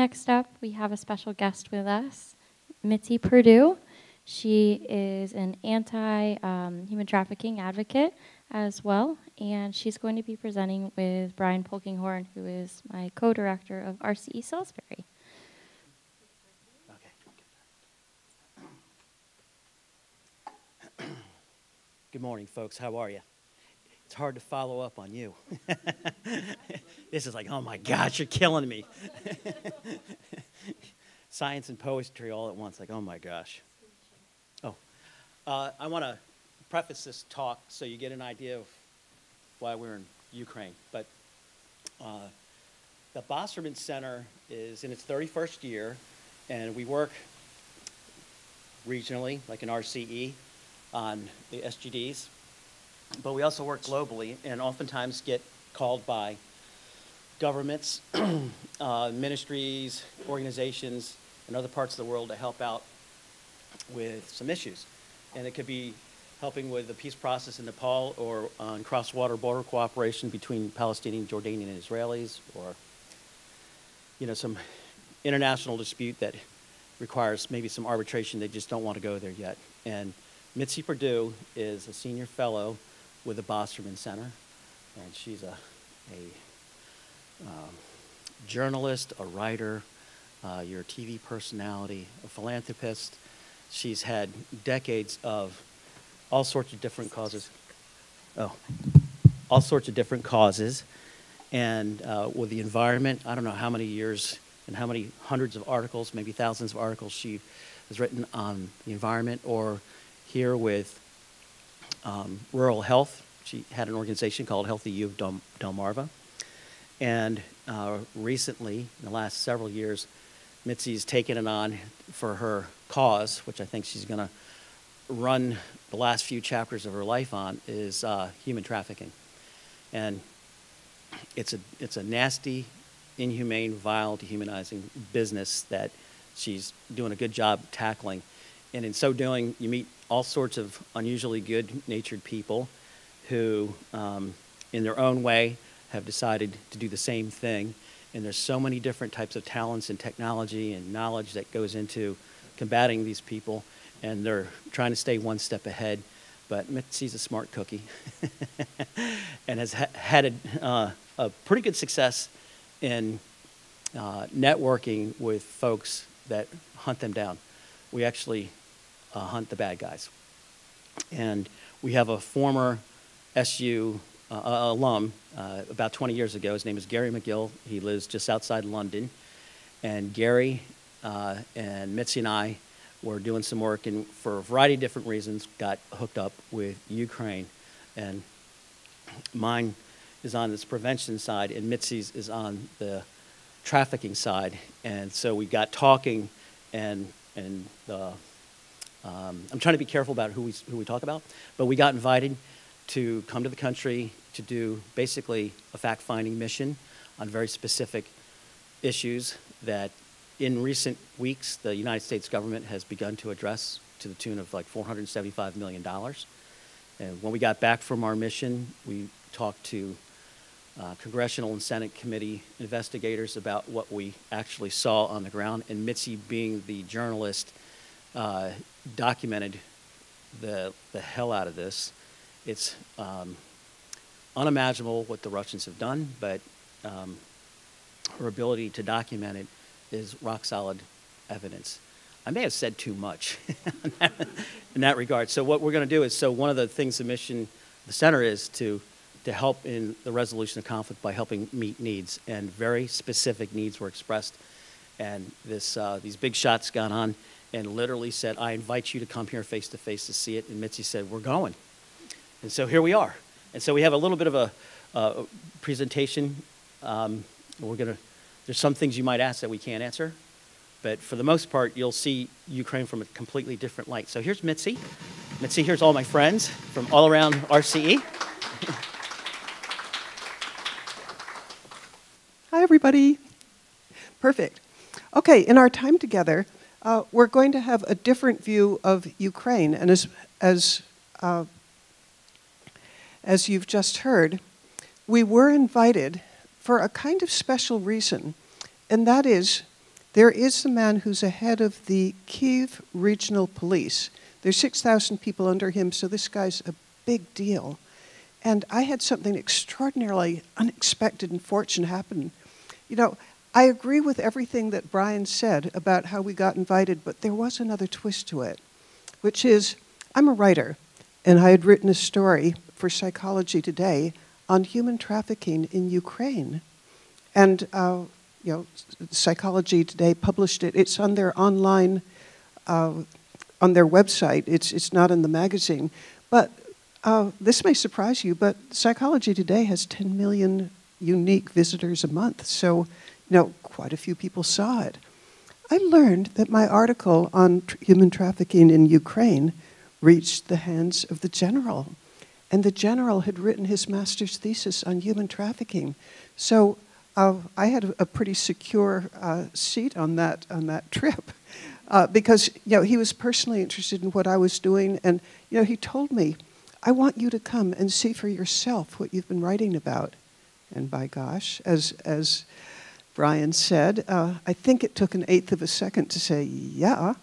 Next up, we have a special guest with us, Mitzi Perdue. She is an anti-human trafficking advocate as well, and she's going to be presenting with Brian Polkinghorn, who is my co-director of RCE Salisbury. Good morning, folks. How are you? It's hard to follow up on you. This is like, oh my gosh, you're killing me. Science and poetry all at once, like, oh my gosh. Oh, I want to preface this talk so you get an idea of why we're in Ukraine. But the Bosserman Center is in its 31st year, and we work regionally, like in RCE, on the SGDs. But we also work globally and oftentimes get called by governments, ministries, organizations in other parts of the world to help out with some issues. And it could be helping with the peace process in Nepal, or on cross-water border cooperation between Palestinian, Jordanian, and Israelis, or some international dispute that requires maybe some arbitration. They just don't want to go there yet. And Mitzi Perdue is a senior fellow with the Bosserman Center, and she's a journalist, a writer, you're a TV personality, a philanthropist. She's had decades of all sorts of different causes. All sorts of different causes, and with the environment, I don't know how many years and how many hundreds of articles, maybe thousands of articles she has written on the environment, or here with rural health. She had an organization called Healthy U of Delmarva. And recently, in the last several years, Mitzi's taken it on for her cause, which I think she's going to run the last few chapters of her life on, is human trafficking. And it's a nasty, inhumane, vile, dehumanizing business that she's doing a good job tackling. And in so doing, you meet all sorts of unusually good-natured people who, in their own way, have decided to do the same thing. And there's so many different types of talents and technology and knowledge that goes into combating these people, and they're trying to stay one step ahead. But Mitzi's a smart cookie and has had a pretty good success in networking with folks that hunt them down. We actually hunt the bad guys. And we have a former SU alum about 20 years ago. His name is Gary McGill. He lives just outside London. And Gary and Mitzi and I were doing some work, and for a variety of different reasons got hooked up with Ukraine. And mine is on this prevention side, and Mitzi's is on the trafficking side. And so we got talking, and I'm trying to be careful about who we talk about, but we got invited to come to the country to do basically a fact-finding mission on very specific issues that in recent weeks the United States government has begun to address to the tune of like $475 million. And when we got back from our mission, we talked to congressional and Senate committee investigators about what we actually saw on the ground, and Mitzi, being the journalist, documented the hell out of this. It's unimaginable what the Russians have done, but her ability to document it is rock solid evidence. I may have said too much in that regard. So what we're going to do is, so one of the things the mission, the center is to help in the resolution of conflict by helping meet needs, and very specific needs were expressed. And these big shots got on and literally said, I invite you to come here face to face to see it. And Mitzi said, we're going. And so here we are. And so we have a little bit of a presentation. There's some things you might ask that we can't answer, but for the most part, you'll see Ukraine from a completely different light. So here's Mitzi. Mitzi, here's all my friends from all around RCE. Hi, everybody. Perfect. Okay, in our time together, we're going to have a different view of Ukraine. And as you've just heard, we were invited for a kind of special reason, and that is There is the man who's a head of the Kiev Regional Police. There's 6,000 people under him, so this guy's a big deal. And I had something extraordinarily unexpected and fortunate happen. You know, I agree with everything that Brian said about how we got invited, but there was another twist to it, which is, I'm a writer, and I had written a story for Psychology Today on human trafficking in Ukraine. And you know, Psychology Today published it. It's on their online, on their website. It's not in the magazine. But this may surprise you, but Psychology Today has 10 million unique visitors a month. So, you know, quite a few people saw it. I learned that my article on human trafficking in Ukraine reached the hands of the general. And the general had written his master's thesis on human trafficking. So I had a pretty secure seat on that trip because, you know, he was personally interested in what I was doing, and, you know, he told me, I want you to come and see for yourself what you've been writing about. And by gosh, as Brian said, I think it took 1/8 of a second to say, yeah.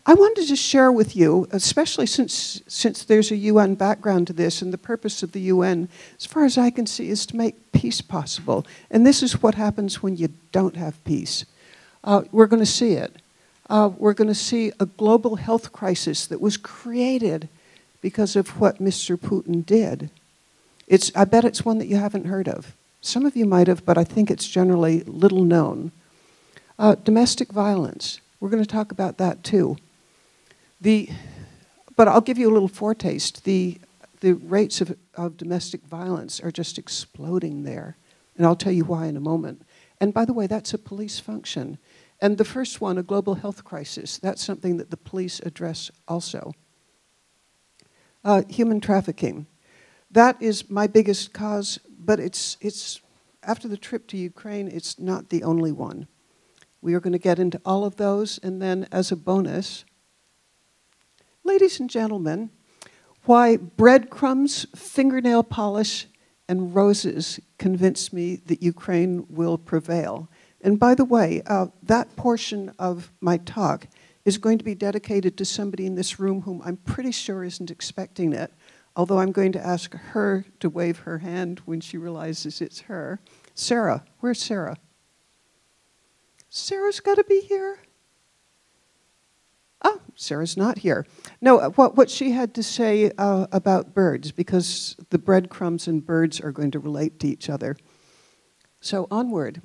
I wanted to share with you, especially since there's a UN background to this, and the purpose of the UN, as far as I can see, is to make peace possible. And this is what happens when you don't have peace. We're going to see it. We're going to see a global health crisis that was created because of what Mr. Putin did. I bet it's one that you haven't heard of. Some of you might have, but I think it's generally little known. Domestic violence. We're going to talk about that too. But I'll give you a little foretaste. The rates of domestic violence are just exploding there. And I'll tell you why in a moment. And by the way, that's a police function. And the first one, a global health crisis, that's something that the police address also. Human trafficking. That is my biggest cause, but it's after the trip to Ukraine, it's not the only one. We are going to get into all of those, and then as a bonus, ladies and gentlemen, why breadcrumbs, fingernail polish, and roses convinced me that Ukraine will prevail. And by the way, that portion of my talk is going to be dedicated to somebody in this room whom I'm pretty sure isn't expecting it, although I'm going to ask her to wave her hand when she realizes it's her. Sarah, where's Sarah? Sarah's got to be here. Oh, Sarah's not here. No, what she had to say about birds, because the breadcrumbs and birds are going to relate to each other. So onward.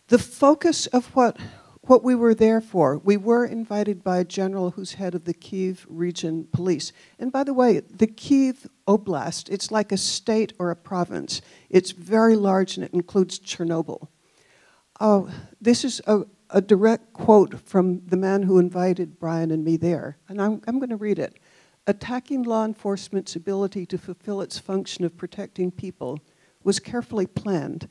The focus of what we were there for, we were invited by a general who's head of the Kiev region police. And by the way, the Kiev Oblast, it's like a state or a province. It's very large and it includes Chernobyl. This is a direct quote from the man who invited Brian and me there. And I'm going to read it. Attacking law enforcement's ability to fulfill its function of protecting people was carefully planned.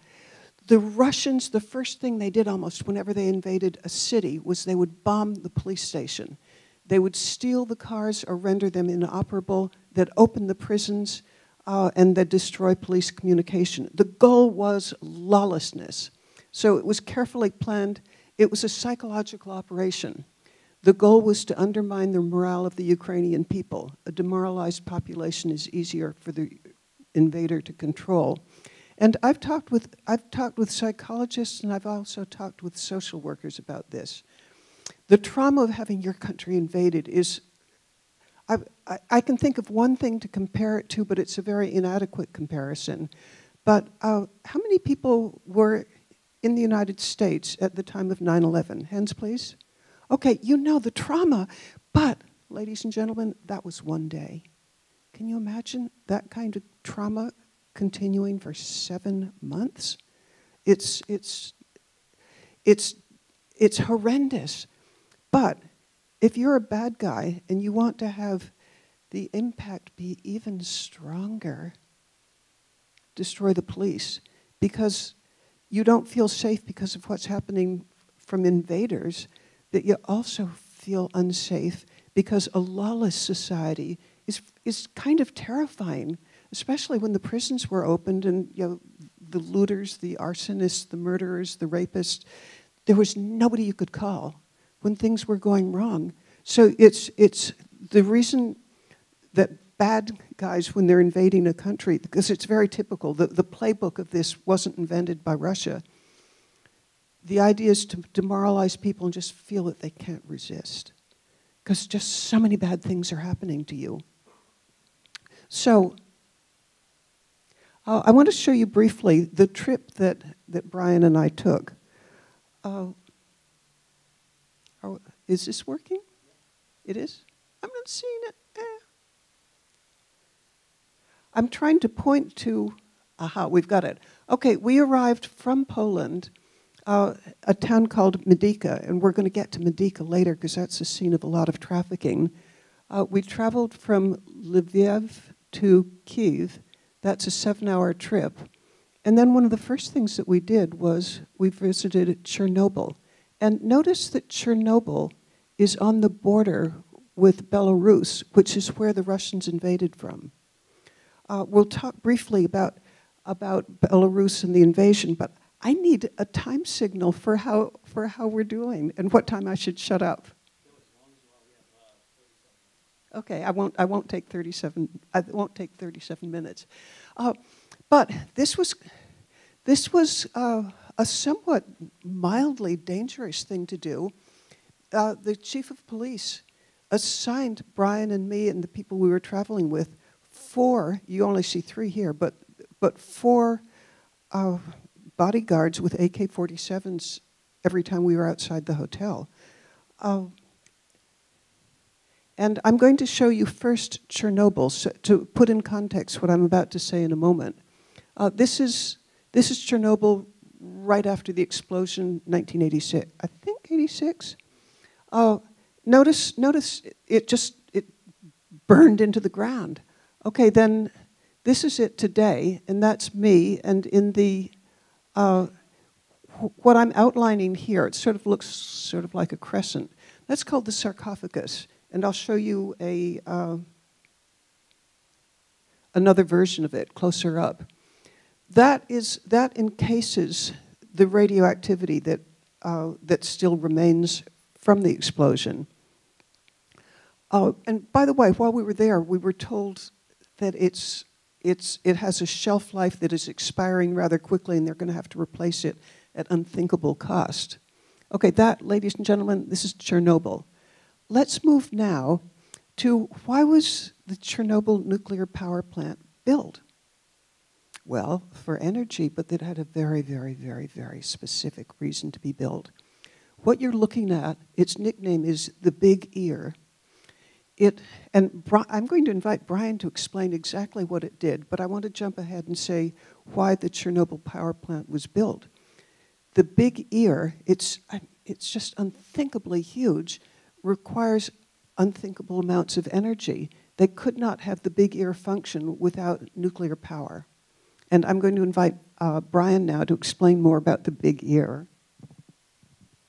The Russians, the first thing they did almost whenever they invaded a city was they would bomb the police station. They would steal the cars or render them inoperable. They'd open the prisons and they'd destroy police communication. The goal was lawlessness. So it was carefully planned. It was a psychological operation. The goal was to undermine the morale of the Ukrainian people. A demoralized population is easier for the invader to control. And I've talked with psychologists, and I've also talked with social workers about this. The trauma of having your country invaded is, I can think of one thing to compare it to, but it's a very inadequate comparison. But how many people were in the United States at the time of 9/11? Hands, please. Okay, you know the trauma, but, ladies and gentlemen, that was one day. Can you imagine that kind of trauma continuing for 7 months? It's horrendous. But if you're a bad guy and you want to have the impact be even stronger, destroy the police, because you don't feel safe because of what's happening from invaders, that you also feel unsafe because a lawless society is kind of terrifying, especially when the prisons were opened and the looters, the arsonists, the murderers, the rapists. There was nobody you could call when things were going wrong. So it's the reason that bad guys, when they're invading a country, because it's very typical, the playbook of this wasn't invented by Russia. The idea is to demoralize people and just feel that they can't resist, because just so many bad things are happening to you. So I want to show you briefly the trip that Brian and I took. Is this working? It is? I'm not seeing it. I'm trying to point to, aha, we've got it. Okay, we arrived from Poland, a town called Madika, and we're going to get to Madika later because that's the scene of a lot of trafficking. We traveled from Lviv to Kiev. That's a 7-hour trip. And then one of the first things that we did was we visited Chernobyl. And notice that Chernobyl is on the border with Belarus, which is where the Russians invaded from. We'll talk briefly about Belarus and the invasion, but I need a time signal for how we're doing and what time I should shut up. Okay, I won't take 37. I won't take 37 minutes. But this was a somewhat mildly dangerous thing to do. The chief of police assigned Brian and me and the people we were traveling with 4, you only see 3 here, but 4 bodyguards with AK-47s every time we were outside the hotel. And I'm going to show you first Chernobyl, so to put in context what I'm about to say in a moment. This is Chernobyl right after the explosion, 1986. I think 86. Notice it burned into the ground. Okay, then this is it today, and that's me. And in the what I'm outlining here, it sort of looks sort of like a crescent. That's called the sarcophagus, and I'll show you another version of it closer up. That encases the radioactivity that still remains from the explosion. And by the way, while we were there, we were told that it has a shelf life that is expiring rather quickly, and they're going to have to replace it at unthinkable cost. Okay, ladies and gentlemen, this is Chernobyl. Let's move now to why was the Chernobyl nuclear power plant built? Well, for energy, but it had a very, very, very, very specific reason to be built. What you're looking at, its nickname is the Big Ear. I'm going to invite Brian to explain exactly what it did, but I want to jump ahead and say why the Chernobyl power plant was built. The Big Ear, it's just unthinkably huge, requires unthinkable amounts of energy. They could not have the Big Ear function without nuclear power. And I'm going to invite Brian now to explain more about the Big Ear,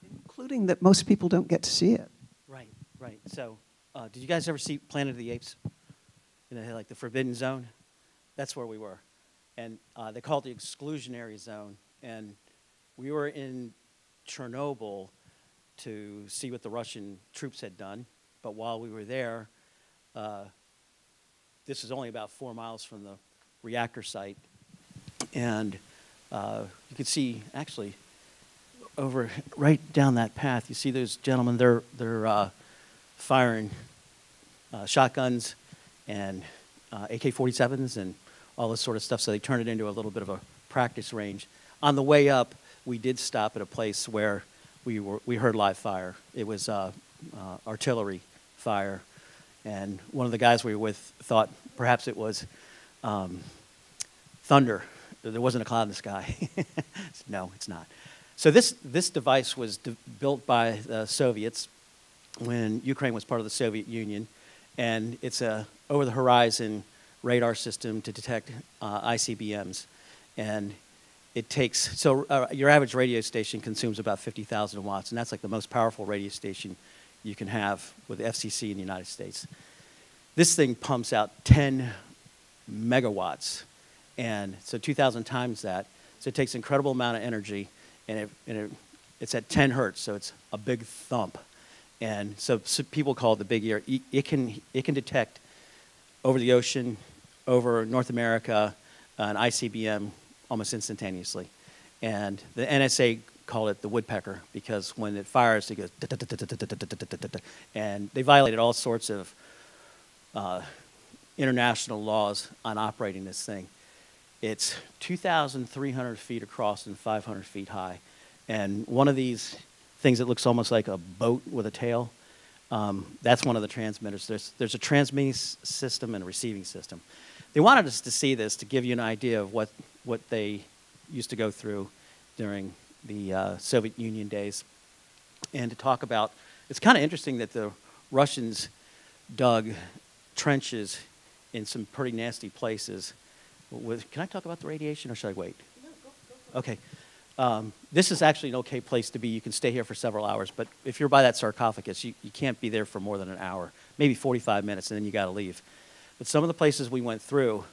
including that most people don't get to see it. Right. So, did you guys ever see Planet of the Apes? You know, like the Forbidden Zone? That's where we were. And they call it the exclusionary zone. And we were in Chernobyl to see what the Russian troops had done. But while we were there, this is only about 4 miles from the reactor site. And you can see, actually, over right down that path, you see those gentlemen, they're firing shotguns and AK-47s and all this sort of stuff, so they turned it into a little bit of a practice range. On the way up, we did stop at a place where we heard live fire. It was artillery fire, and one of the guys we were with thought perhaps it was thunder. There wasn't a cloud in the sky. No, it's not. So this device was built by the Soviets when Ukraine was part of the Soviet Union, and it's a over-the-horizon radar system to detect ICBMs. And it takes, your average radio station consumes about 50,000 watts, and that's like the most powerful radio station you can have with the FCC in the United States. This thing pumps out 10 megawatts, and so 2,000 times that. So it takes an incredible amount of energy, and it's at 10 hertz, so it's a big thump. And so people call it the big ear. It can detect over the ocean, over North America, an ICBM almost instantaneously. And the NSA called it the woodpecker because when it fires, it goes and they violated all sorts of international laws on operating this thing. It's 2,300 feet across and 500 feet high. And one of these things that looks almost like a boat with a tail, that's one of the transmitters. There's a transmitting system and a receiving system. They wanted us to see this to give you an idea of what they used to go through during the Soviet Union days. And to talk about, it's kind of interesting that the Russians dug trenches in some pretty nasty places. Can I talk about the radiation or should I wait? No, go. Okay. This is actually an okay place to be. You can stay here for several hours, but if you're by that sarcophagus, you can't be there for more than an hour, maybe 45 minutes, and then you got to leave. But some of the places we went through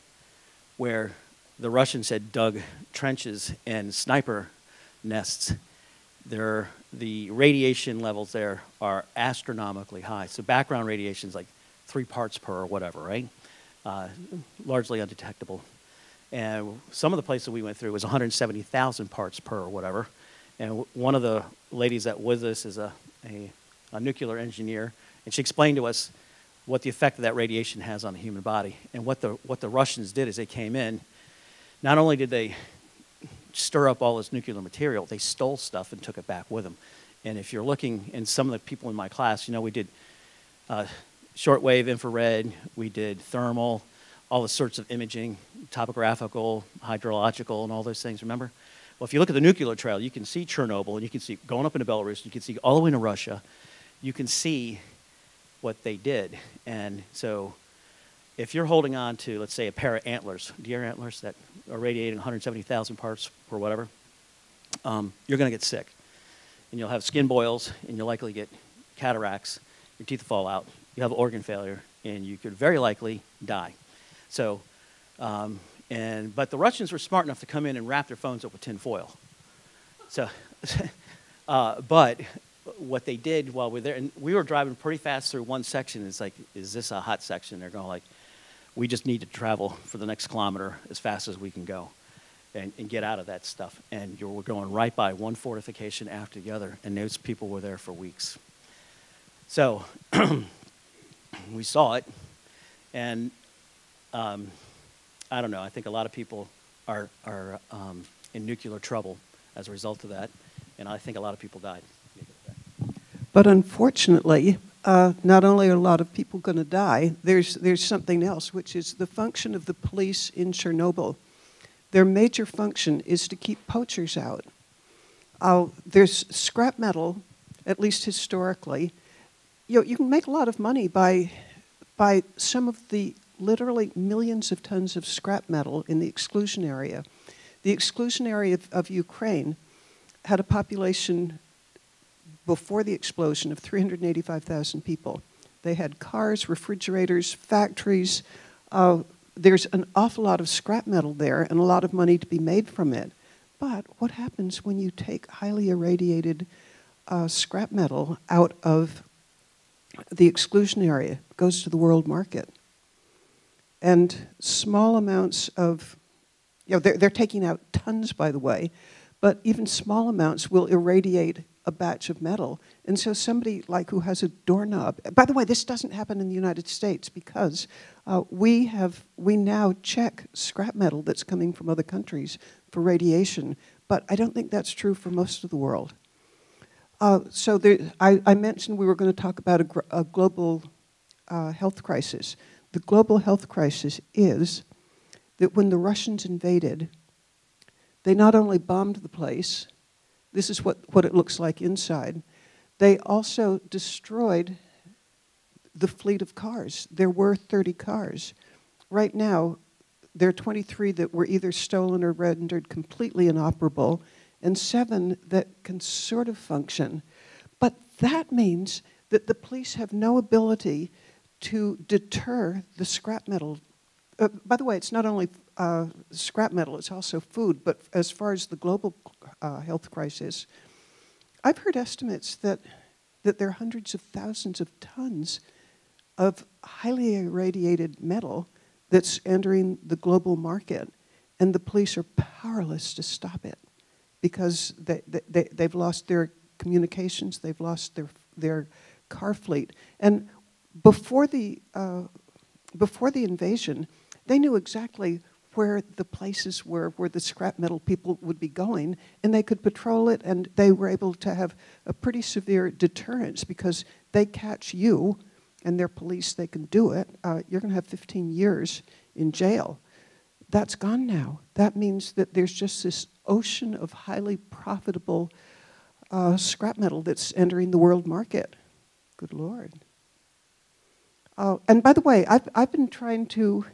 where the Russians had dug trenches and sniper nests, the radiation levels there are astronomically high. So background radiation is like 3 parts per or whatever, right? Largely undetectable. And some of the places we went through was 170,000 parts per or whatever. And one of the ladies that was with us is a nuclear engineer, and she explained to us what the effect of that radiation has on the human body. And what the Russians did is they came in, not only did they stir up all this nuclear material, they stole stuff and took it back with them. And if you're looking, and some of the people in my class, we did shortwave, infrared, we did thermal, all the sorts of imaging, topographical, hydrological, and all those things, remember? Well, if you look at the nuclear trail, you can see Chernobyl, and you can see going up into Belarus, you can see all the way into Russia, you can see what they did. And so if you're holding on to, let's say, a pair of antlers, deer antlers that are radiating 170,000 parts or whatever, you're going to get sick. And you'll have skin boils, and you'll likely get cataracts, your teeth will fall out, you have organ failure, and you could very likely die. So, but the Russians were smart enough to come in and wrap their phones up with tin foil. So, but what they did while we were there, and we were driving pretty fast through one section, it's like, is this a hot section? They're going like, we just need to travel for the next kilometer as fast as we can go and get out of that stuff. And we're going right by one fortification after the other, and those people were there for weeks. So we saw it, and I don't know, I think a lot of people are in nuclear trouble as a result of that, and I think a lot of people died. But unfortunately, not only are a lot of people going to die, there's something else, which is the function of the police in Chernobyl. Their major function is to keep poachers out. There's scrap metal, at least historically. You can make a lot of money by some of the literally millions of tons of scrap metal in the exclusion area. The exclusion area of Ukraine had a population before the explosion of 385,000 people. They had cars, refrigerators, factories. There's an awful lot of scrap metal there and a lot of money to be made from it. But what happens when you take highly irradiated scrap metal out of the exclusion area? It goes to the world market. And small amounts of, they're taking out tons, by the way, but even small amounts will irradiate a batch of metal. And so somebody like who has a doorknob, by the way, this doesn't happen in the United States because we now check scrap metal that's coming from other countries for radiation, but I don't think that's true for most of the world. So I mentioned we were going to talk about a global health crisis. The global health crisis is that when the Russians invaded, they not only bombed the place, this is what it looks like inside, they also destroyed the fleet of cars. There were 30 cars. Right now, there are 23 that were either stolen or rendered completely inoperable, and 7 that can sort of function. But that means that the police have no ability to deter the scrap metal By the way, it's not only scrap metal, it's also food. But as far as the global health crisis, I've heard estimates that there are hundreds of thousands of tons of highly irradiated metal that's entering the global market, and the police are powerless to stop it because they've lost their communications, they've lost their car fleet. And before the invasion, they knew exactly where the places were where the scrap metal people would be going, and they could patrol it, and they were able to have a pretty severe deterrence because they catch you, and they're police, they can do it. You're going to have 15 years in jail. That's gone now. That means that there's just this ocean of highly profitable scrap metal that's entering the world market. Good Lord. And by the way, I've been trying to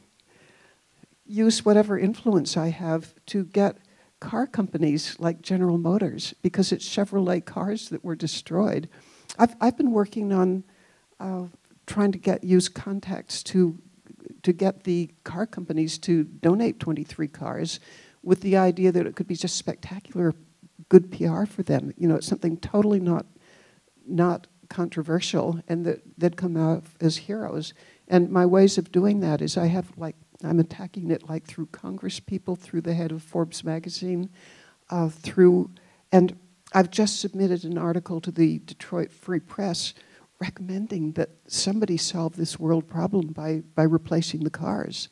use whatever influence I have to get car companies like General Motors, because it's Chevrolet cars that were destroyed. I've been working on trying to use contacts to get the car companies to donate 23 cars with the idea that it could be just spectacular good PR for them. You know, it's something totally not controversial, and that they'd come out as heroes. And my ways of doing that is I'm attacking it like through Congress people, through the head of Forbes magazine, and I've just submitted an article to the Detroit Free Press recommending that somebody solve this world problem by replacing the cars.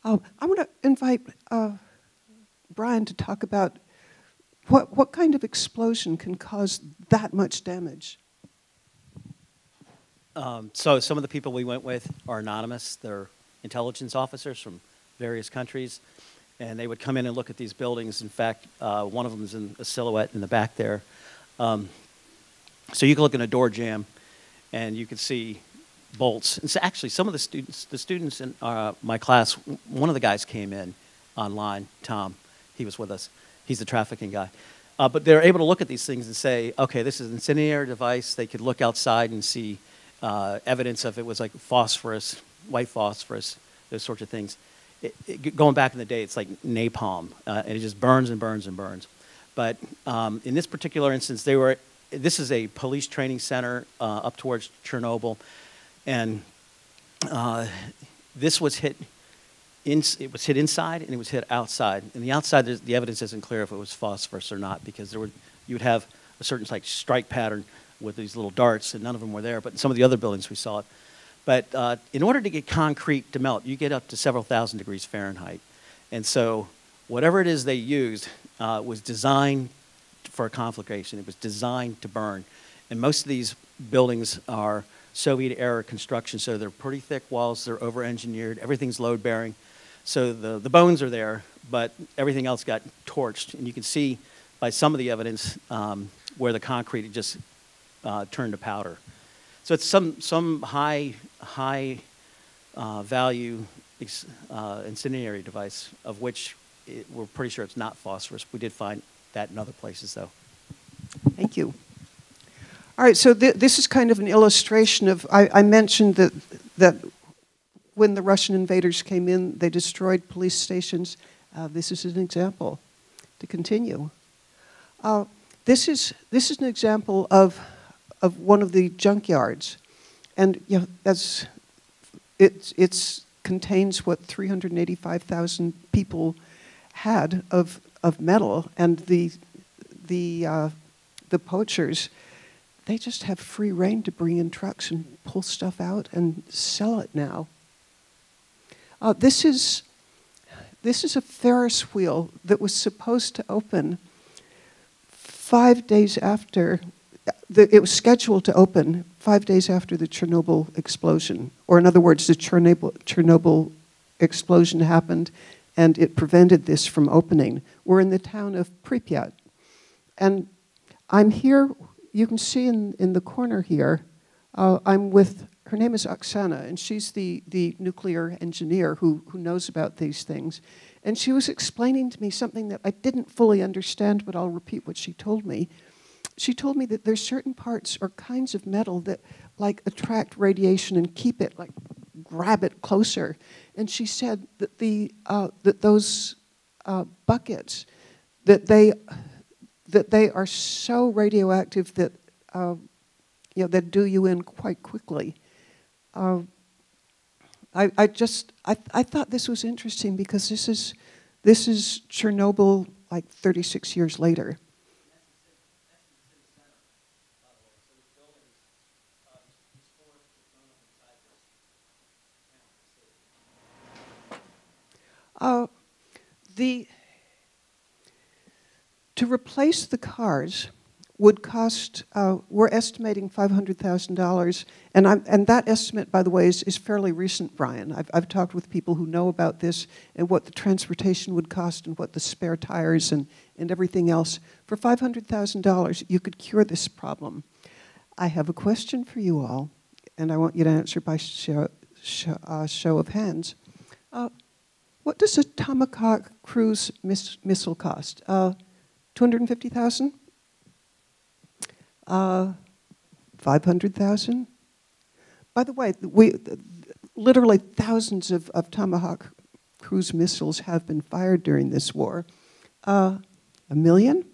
I want to invite Brian to talk about what kind of explosion can cause that much damage. So some of the people we went with are anonymous. They're intelligence officers from various countries, and they would come in and look at these buildings. In fact, one of them is in a silhouette in the back there. So you can look in a door jamb, and you can see bolts. And so actually, some of the students in my class, one of the guys came in online, Tom. He was with us. He's the trafficking guy. But they're able to look at these things and say, okay, this is an incendiary device. They could look outside and see evidence of it was like phosphorus, white phosphorus, those sorts of things. Going back in the day, it's like napalm, and it just burns and burns and burns. But in this particular instance, this is a police training center up towards Chernobyl, and this was hit. It was hit inside and it was hit outside. And the outside, the evidence isn't clear if it was phosphorus or not, because you would have a certain strike pattern with these little darts, and none of them were there. But in some of the other buildings, we saw it. But in order to get concrete to melt, you get up to several thousand degrees Fahrenheit. And so whatever it is they used was designed for a conflagration. It was designed to burn. And most of these buildings are Soviet-era construction, so they're pretty thick walls. They're over-engineered. Everything's load-bearing. So the bones are there, but everything else got torched. And you can see by some of the evidence where the concrete had just turned to powder. So it's some high value incendiary device, of which we're pretty sure it's not phosphorus. We did find that in other places, though. Thank you. All right, so this is kind of an illustration of, I mentioned that when the Russian invaders came in, they destroyed police stations. This is an example. To continue. This is an example of one of the junkyards. And you know, it contains what 385,000 people had of metal, and the poachers, they just have free rein to bring in trucks and pull stuff out and sell it now. This is a Ferris wheel that was supposed to open 5 days after. It was scheduled to open 5 days after the Chernobyl explosion, or in other words, the Chernobyl explosion happened, and it prevented this from opening. We're in the town of Pripyat, and I'm here. You can see in the corner here, I'm with, her name is Oksana, and she's the nuclear engineer who knows about these things. And she was explaining to me something that I didn't fully understand, but I'll repeat what she told me. She told me that there's certain parts or kinds of metal that like attract radiation and keep it like grab it closer. And she said that that those buckets, that they are so radioactive that that do you in quite quickly. I thought this was interesting because this is Chernobyl like 36 years later. To replace the cars would cost, we're estimating $500,000, and that estimate, by the way, is fairly recent, Brian. I've talked with people who know about this and what the transportation would cost and what the spare tires and everything else. For $500,000, you could cure this problem. I have a question for you all, and I want you to answer by show of hands. What does a Tomahawk cruise missile cost? $250,000? 500,000? By the way, literally thousands of Tomahawk cruise missiles have been fired during this war. $1 million?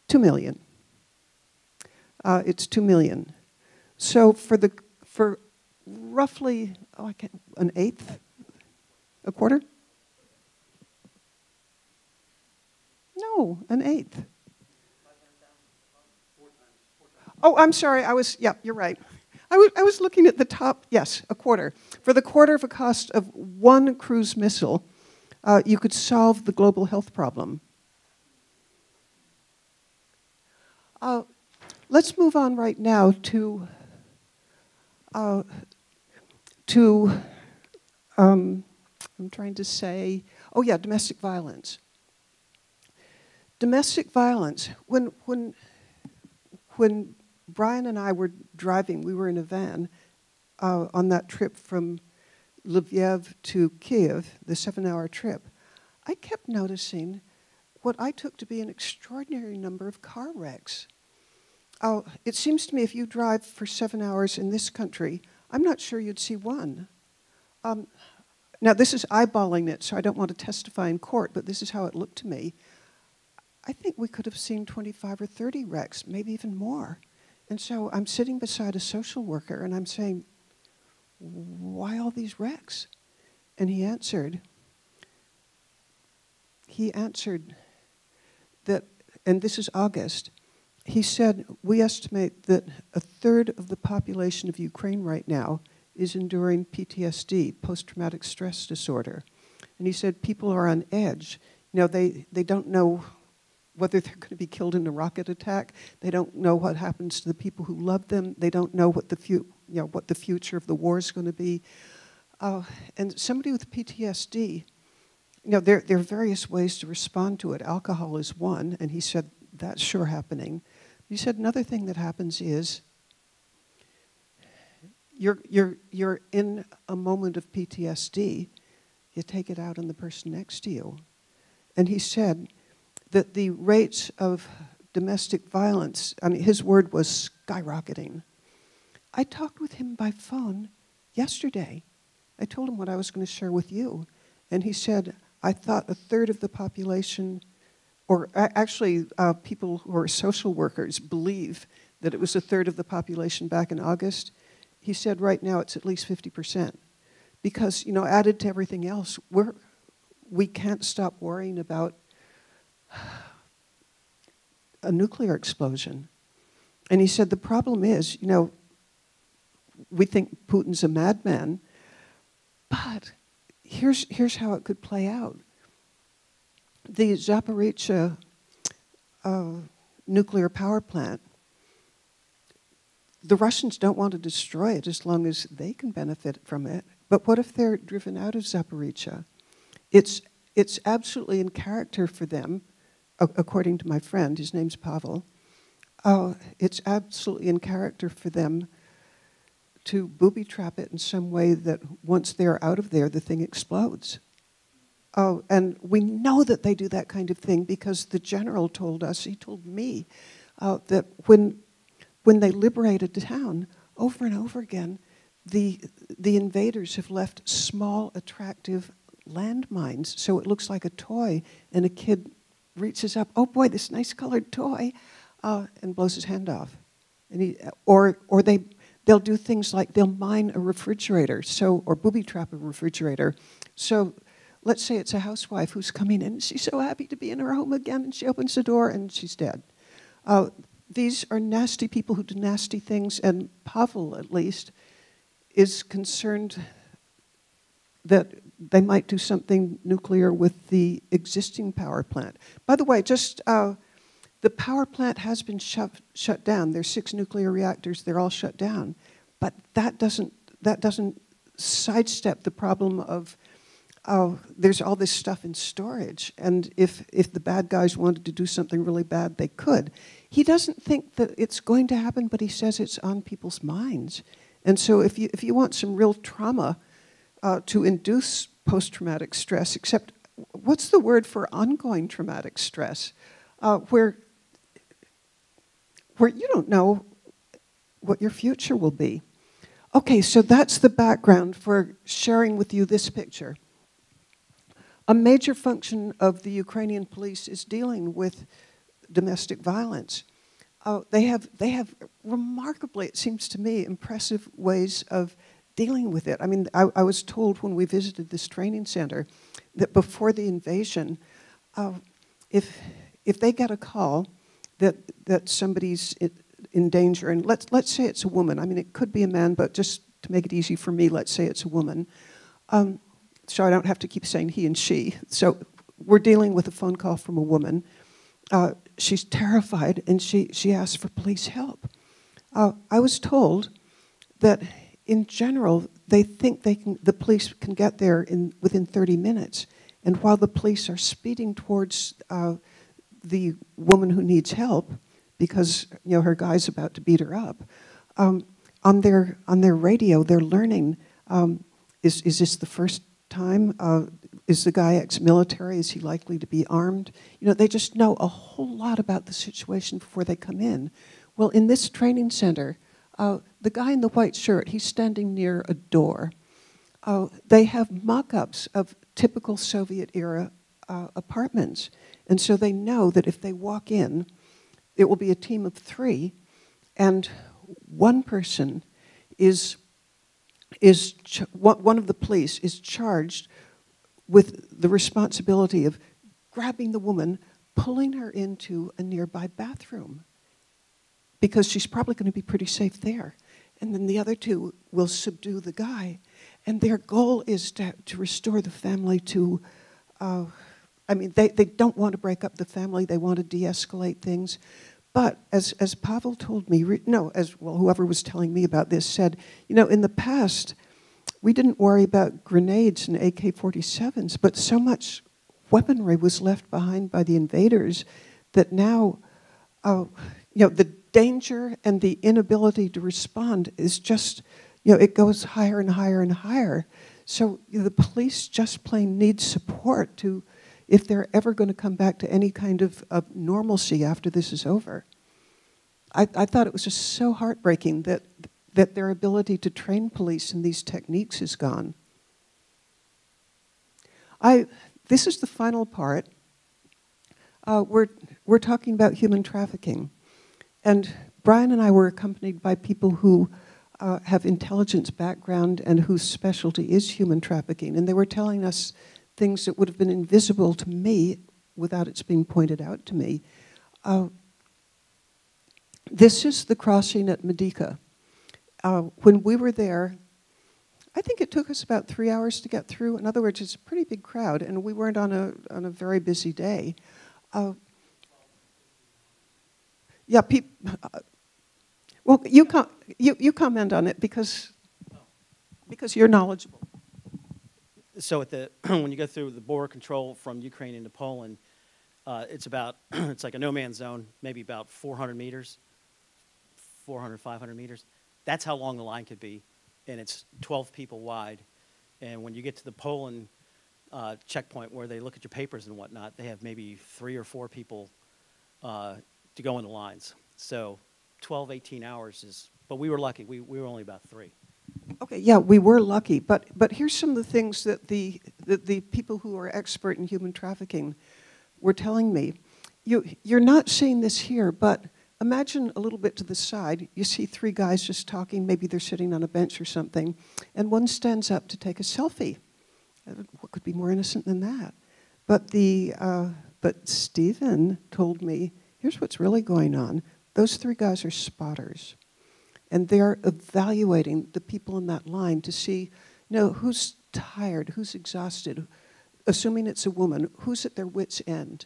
$2 million. It's $2 million. So for roughly an eighth, a quarter? No, an eighth. Oh, I'm sorry. You're right. I was looking at the top. Yes, a quarter. For the quarter of a cost of one cruise missile, you could solve the global health problem. Let's move on right now to I'm trying to say, domestic violence. Domestic violence. When Brian and I were driving, we were in a van on that trip from Lviv to Kiev, the 7-hour trip. I kept noticing what I took to be an extraordinary number of car wrecks. It seems to me if you drive for 7 hours in this country, I'm not sure you'd see one. Now, this is eyeballing it, so I don't want to testify in court, but this is how it looked to me. I think we could have seen 25 or 30 wrecks, maybe even more. And so I'm sitting beside a social worker, and I'm saying, why all these wrecks? And he answered that, and this is August, he said, we estimate that a third of the population of Ukraine right now is enduring PTSD, post-traumatic stress disorder. And he said people are on edge. They don't know whether they're going to be killed in a rocket attack. They don't know what happens to the people who love them. They don't know what the future of the war is going to be. And somebody with PTSD, there are various ways to respond to it. Alcohol is one, and he said that's sure happening. He said another thing that happens is you're in a moment of PTSD. You take it out on the person next to you, and he said that the rates of domestic violence, his word was skyrocketing. I talked with him by phone yesterday. I told him what I was going to share with you. And he said, I thought a third of the population, or actually people who are social workers believe that it was a third of the population back in August. He said right now it's at least 50%. Because, added to everything else, we can't stop worrying about a nuclear explosion. And he said the problem is, we think Putin's a madman, but here's how it could play out. The Zaporizhzhia nuclear power plant, the Russians don't want to destroy it as long as they can benefit from it. But what if they're driven out of Zaporizhzhia? It's absolutely in character for them, according to my friend, his name's Pavel, it's absolutely in character for them to booby-trap it in some way that once they're out of there, the thing explodes. And we know that they do that kind of thing because the general told us, he told me, that when they liberated the town, over and over again, the invaders have left small, attractive landmines, so it looks like a toy, and a kid reaches up, oh boy, this nice colored toy, and blows his hand off. And they'll do things like they'll mine a refrigerator, or booby trap a refrigerator. So let's say it's a housewife who's coming in, and she's so happy to be in her home again, and she opens the door, and she's dead. These are nasty people who do nasty things, and Pavel, at least, is concerned that they might do something nuclear with the existing power plant. By the way, the power plant has been shut down. There's 6 nuclear reactors. They're all shut down. But that doesn't sidestep the problem of there's all this stuff in storage. And if the bad guys wanted to do something really bad, they could. He doesn't think that it's going to happen, but he says it's on people's minds. And so if you want some real trauma to induce post-traumatic stress, except what's the word for ongoing traumatic stress, where you don't know what your future will be. Okay, so that's the background for sharing with you this picture. A major function of the Ukrainian police is dealing with domestic violence. They have remarkably, it seems to me, impressive ways of dealing with it. I mean, I was told when we visited this training center that before the invasion, if they get a call that somebody's in danger, and let's say it's a woman. I mean, it could be a man, but just to make it easy for me, let's say it's a woman. So I don't have to keep saying he and she. So we're dealing with a phone call from a woman. She's terrified, and she asks for police help. I was told that in general, they think the police can get there within 30 minutes. And while the police are speeding towards the woman who needs help, because her guy's about to beat her up, on their radio they're learning: is this the first time? Is the guy ex-military? Is he likely to be armed? They just know a whole lot about the situation before they come in. Well, in this training center, the guy in the white shirt, he's standing near a door. They have mock-ups of typical Soviet-era apartments. And so they know that if they walk in, it will be a team of 3, and one person one of the police is charged with the responsibility of grabbing the woman, pulling her into a nearby bathroom, because she's probably going to be pretty safe there. And then the other 2 will subdue the guy. And their goal is to restore the family to, they don't want to break up the family. They want to de-escalate things. But as Pavel told me, whoever was telling me about this said, in the past, we didn't worry about grenades and AK-47s, but so much weaponry was left behind by the invaders that now, the danger and the inability to respond is just, it goes higher and higher and higher. So the police just plain need support if they're ever going to come back to any kind of normalcy after this is over. I thought it was just so heartbreaking that their ability to train police in these techniques is gone. This is the final part. We're talking about human trafficking. And Brian and I were accompanied by people who have intelligence background and whose specialty is human trafficking. And they were telling us things that would have been invisible to me without its being pointed out to me. This is the crossing at Madika. When we were there, I think it took us about 3 hours to get through. In other words, it's a pretty big crowd, and we weren't on a very busy day. Well, you comment on it because you're knowledgeable. So when you go through the border control from Ukraine into Poland, it's like a no man's zone, maybe about 400 meters, 400, 500 meters. That's how long the line could be, and it's 12 people wide. And when you get to the Poland checkpoint where they look at your papers and whatnot, they have maybe 3 or 4 people to go in the lines. So 12, 18 hours is But we were lucky. We were only about 3. Okay, yeah, we were lucky, but here's some of the things that the people who are expert in human trafficking were telling me. You're not seeing this here, but imagine a little bit to the side. You see 3 guys just talking. Maybe they're sitting on a bench or something, and one stands up to take a selfie. What could be more innocent than that? But Stephen told me, here's what's really going on. Those 3 guys are spotters. And they're evaluating the people in that line to see, who's tired, who's exhausted, assuming it's a woman, who's at their wits' end.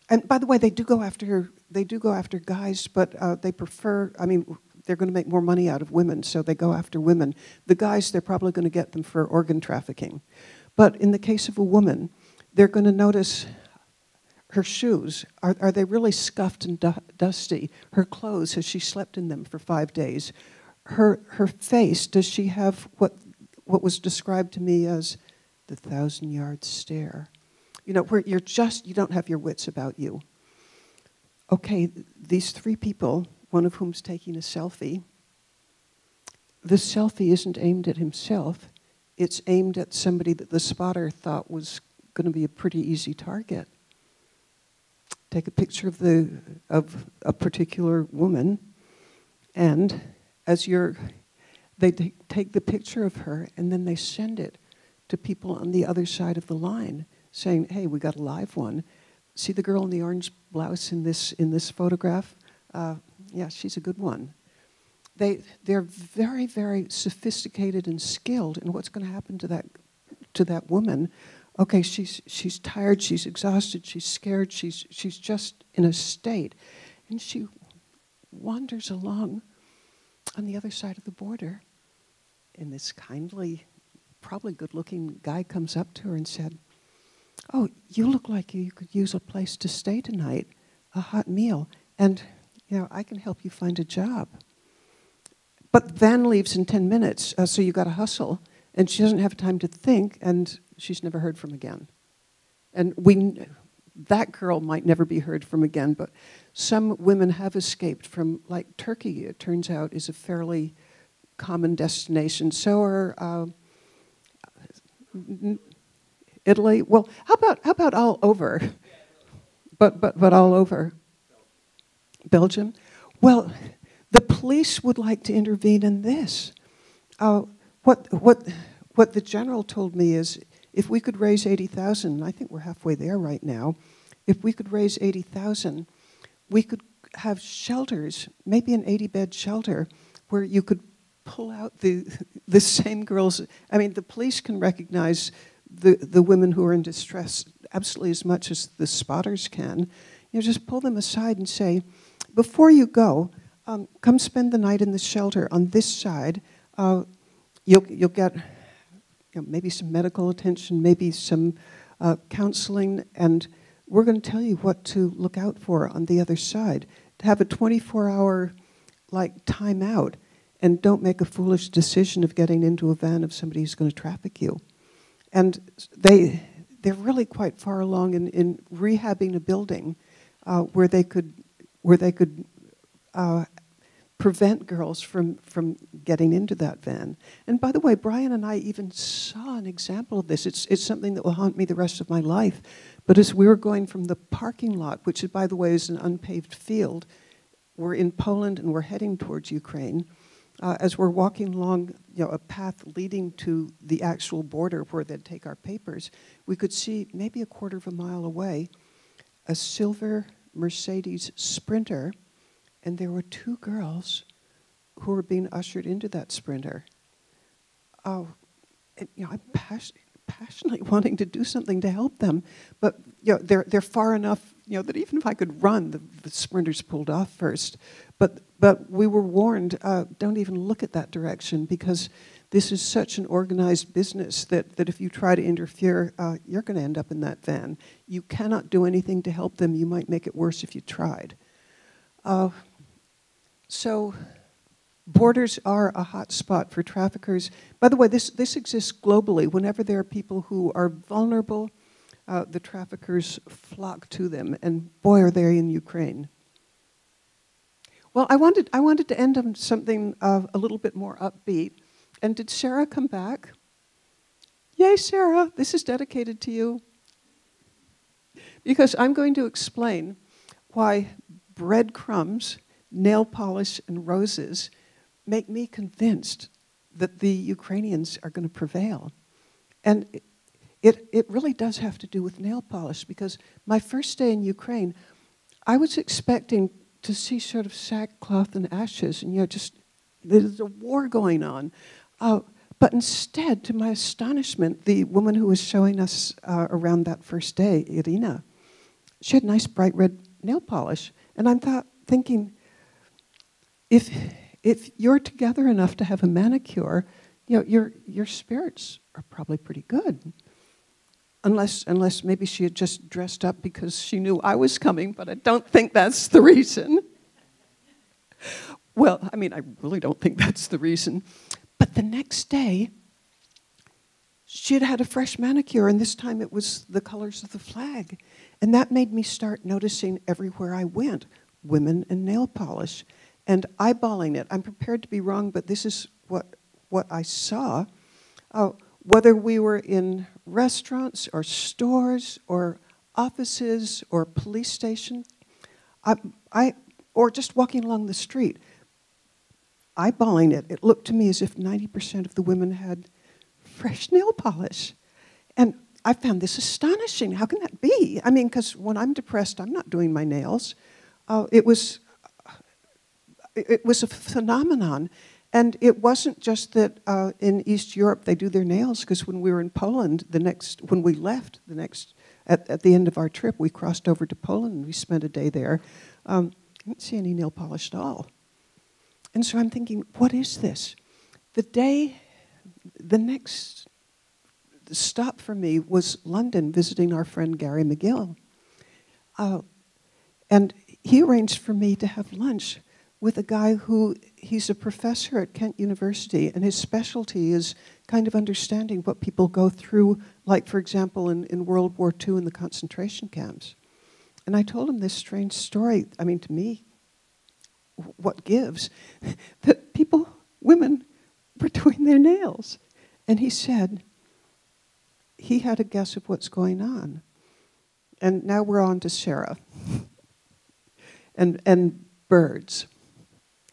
And by the way, they do go after guys, but they prefer, they're going to make more money out of women, so they go after women. The guys, they're probably going to get them for organ trafficking. But in the case of a woman, they're going to notice her shoes. Are they really scuffed and dusty? Her clothes, has she slept in them for 5 days? Her face, does she have what was described to me as the 1,000-yard stare? Where you don't have your wits about you. Okay, these 3 people, one of whom's taking a selfie, the selfie isn't aimed at himself. It's aimed at somebody that the spotter thought was going to be a pretty easy target. Take a picture of a particular woman, and they take the picture of her, and then they send it to people on the other side of the line, saying, "Hey, we got a live one. See the girl in the orange blouse in this photograph? Yeah, she's a good one." They're very, very sophisticated and skilled in what's going to happen to that woman. Okay, she's tired, she's exhausted, she's scared, she's just in a state. And she wanders along on the other side of the border, and this kindly, probably good-looking guy comes up to her and said, "Oh, you look like you could use a place to stay tonight, a hot meal, and I can help you find a job." But the van leaves in 10 minutes, so you got to hustle. And she doesn't have time to think, and she's never heard from again. And that girl might never be heard from again, but some women have escaped from, like Turkey, it turns out, is a fairly common destination. So are Italy. Well, how about all over? But all over. Belgium? Well, the police would like to intervene in this. What the general told me is, if we could raise 80,000, I think we're halfway there right now, if we could raise 80,000, we could have shelters, maybe an 80-bed shelter, where you could pull out the same girls. The police can recognize the women who are in distress absolutely as much as the spotters can. Just pull them aside and say, before you go, come spend the night in the shelter on this side. You'll get maybe some medical attention, maybe some counseling, and we're going to tell you what to look out for on the other side. To have a 24-hour time out, and don't make a foolish decision of getting into a van of somebody who's going to traffic you. And they're really quite far along in rehabbing a building where they could prevent girls from getting into that van. And by the way, Brian and I even saw an example of this. It's something that will haunt me the rest of my life. But as we were going from the parking lot, which, by the way, is an unpaved field, we're in Poland and we're heading towards Ukraine. As we're walking along a path leading to the actual border where they'd take our papers, we could see maybe a quarter of a mile away a silver Mercedes Sprinter, and there were 2 girls who were being ushered into that Sprinter. I'm passionately wanting to do something to help them, but they're far enough that even if I could run, the Sprinter's pulled off first. But we were warned, don't even look at that direction, because this is such an organized business that if you try to interfere, you're going to end up in that van. You cannot do anything to help them. You might make it worse if you tried. So borders are a hot spot for traffickers. By the way, this exists globally. Whenever there are people who are vulnerable, the traffickers flock to them. And boy, are they in Ukraine. Well, I wanted to end on something a little bit more upbeat. And did Sarah come back? Yay, Sarah, this is dedicated to you. Because I'm going to explain why breadcrumbs, nail polish, and roses make me convinced that the Ukrainians are going to prevail. And it really does have to do with nail polish, because my first day in Ukraine, I was expecting to see sort of sackcloth and ashes, and just there's a war going on. But instead, to my astonishment, the woman who was showing us around that first day, Irina, she had nice bright red nail polish. And I'm thinking, if you're together enough to have a manicure, your spirits are probably pretty good. Unless maybe she had just dressed up because she knew I was coming, but I don't think that's the reason. Well, I mean, I really don't think that's the reason. But the next day, she had had a fresh manicure, and this time it was the colors of the flag. And that made me start noticing everywhere I went, women and nail polish, and eyeballing it. I'm prepared to be wrong, but this is what I saw. Whether we were in restaurants or stores or offices or police station, or just walking along the street, eyeballing it, it looked to me as if 90% of the women had fresh nail polish. And I found this astonishing. How can that be? I mean, because when I'm depressed, I'm not doing my nails. It was a phenomenon. And it wasn't just that in East Europe they do their nails, because when we were in Poland, when we left at the end of our trip, we crossed over to Poland and we spent a day there. I didn't see any nail polish at all. And so I'm thinking, what is this? The next stop for me was London, visiting our friend Gary McGill. And he arranged for me to have lunch with a guy he's a professor at Kent University, and his specialty is kind of understanding what people go through, like, for example, in World War II in the concentration camps. And I told him this strange story. I mean, to me, what gives? That women were doing their nails. And he said he had a guess of what's going on. And now we're on to Sarah. and birds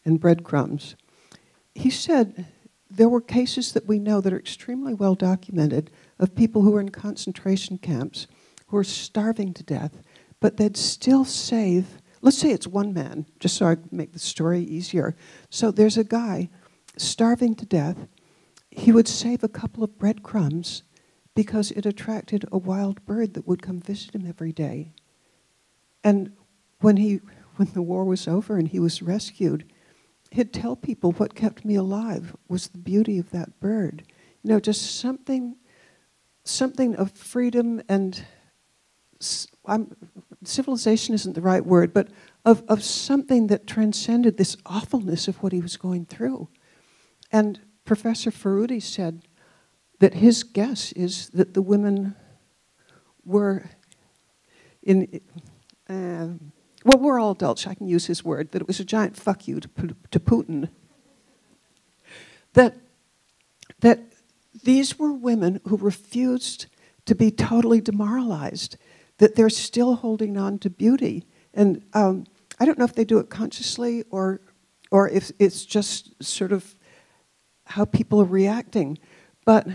and breadcrumbs. He said there were cases that we know that are extremely well documented of people who were in concentration camps who were starving to death, but they'd still save, let's say it's one man, just so I can make the story easier. So there's a guy starving to death. He would save a couple of breadcrumbs because it attracted a wild bird that would come visit him every day. And when the war was over and he was rescued, he'd tell people what kept me alive was the beauty of that bird. Just something of freedom and civilization isn't the right word, but of something that transcended this awfulness of what he was going through. And Professor Ferruti said that his guess is that the women were well, we're all adults, I can use his word, that it was a giant fuck you to Putin. That these were women who refused to be totally demoralized, that they're still holding on to beauty. And I don't know if they do it consciously or if it's just sort of how people are reacting. But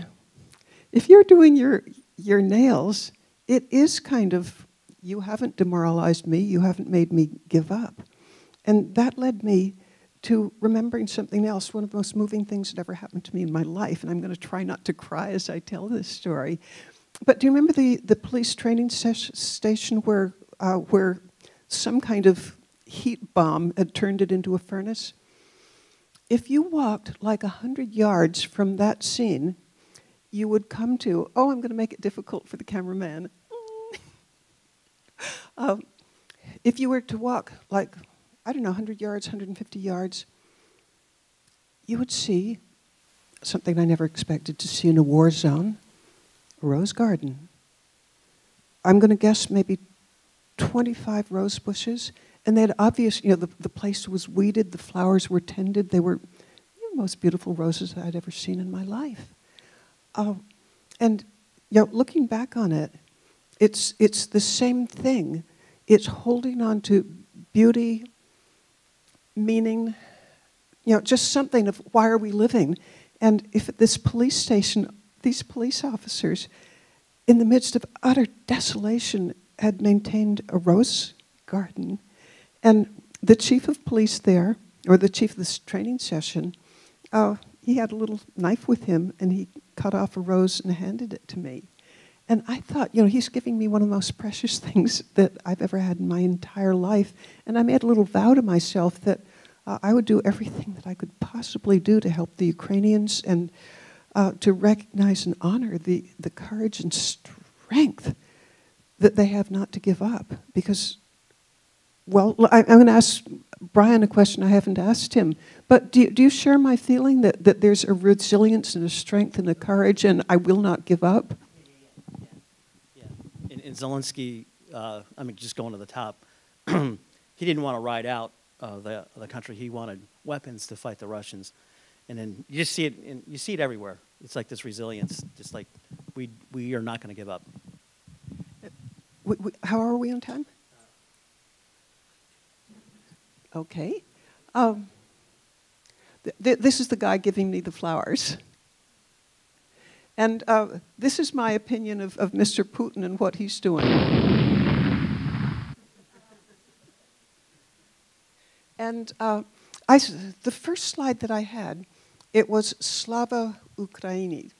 if you're doing your nails, it is kind of, you haven't demoralized me, you haven't made me give up. And that led me to remembering something else, one of the most moving things that ever happened to me in my life, and I'm going to try not to cry as I tell this story. But do you remember the police training station where some kind of heat bomb had turned it into a furnace? If you walked like 100 yards from that scene, you would come to, oh, I'm going to make it difficult for the cameraman. If you were to walk like, I don't know, 100 yards, 150 yards, you would see something I never expected to see in a war zone, a rose garden. I'm going to guess maybe 25 rose bushes, And they had obvious, the place was weeded, the flowers were tended, they were the most beautiful roses I'd ever seen in my life. And looking back on it, it's the same thing. It's holding on to beauty, meaning, just something of why are we living? And if at this police station, these police officers, in the midst of utter desolation, had maintained a rose garden, and the chief of police there, or the chief of this training session, he had a little knife with him, and he cut off a rose and handed it to me. And I thought, he's giving me one of the most precious things that I've ever had in my entire life. And I made a little vow to myself that I would do everything that I could possibly do to help the Ukrainians and to recognize and honor the courage and strength that they have not to give up. Because, well, I'm going to ask Brian a question I haven't asked him. But do you share my feeling that there's a resilience and a strength and a courage and I will not give up? In Zelensky, just going to the top, he didn't want to ride out the country. He wanted weapons to fight the Russians. And then you just see it, you see it everywhere. It's like this resilience, just like we are not going to give up. How are we on time? Okay. This is the guy giving me the flowers. And this is my opinion of Mr. Putin and what he's doing. And the first slide that I had, it was Slava Ukraini.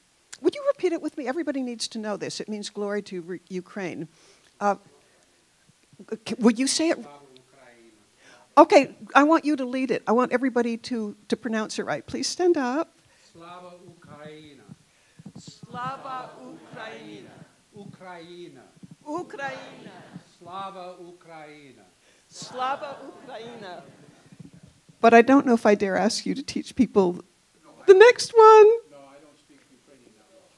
Would you repeat it with me? Everybody needs to know this. It means glory to Ukraine. Would you say it? Okay, I want you to lead it. I want everybody to pronounce it right. Please stand up. Slava Ukraina. Slava Ukraina. Ukraina. Ukraina. Slava Ukraina. Slava Ukraina. But I don't know if I dare ask you to teach people the next one. No, I don't speak Ukrainian that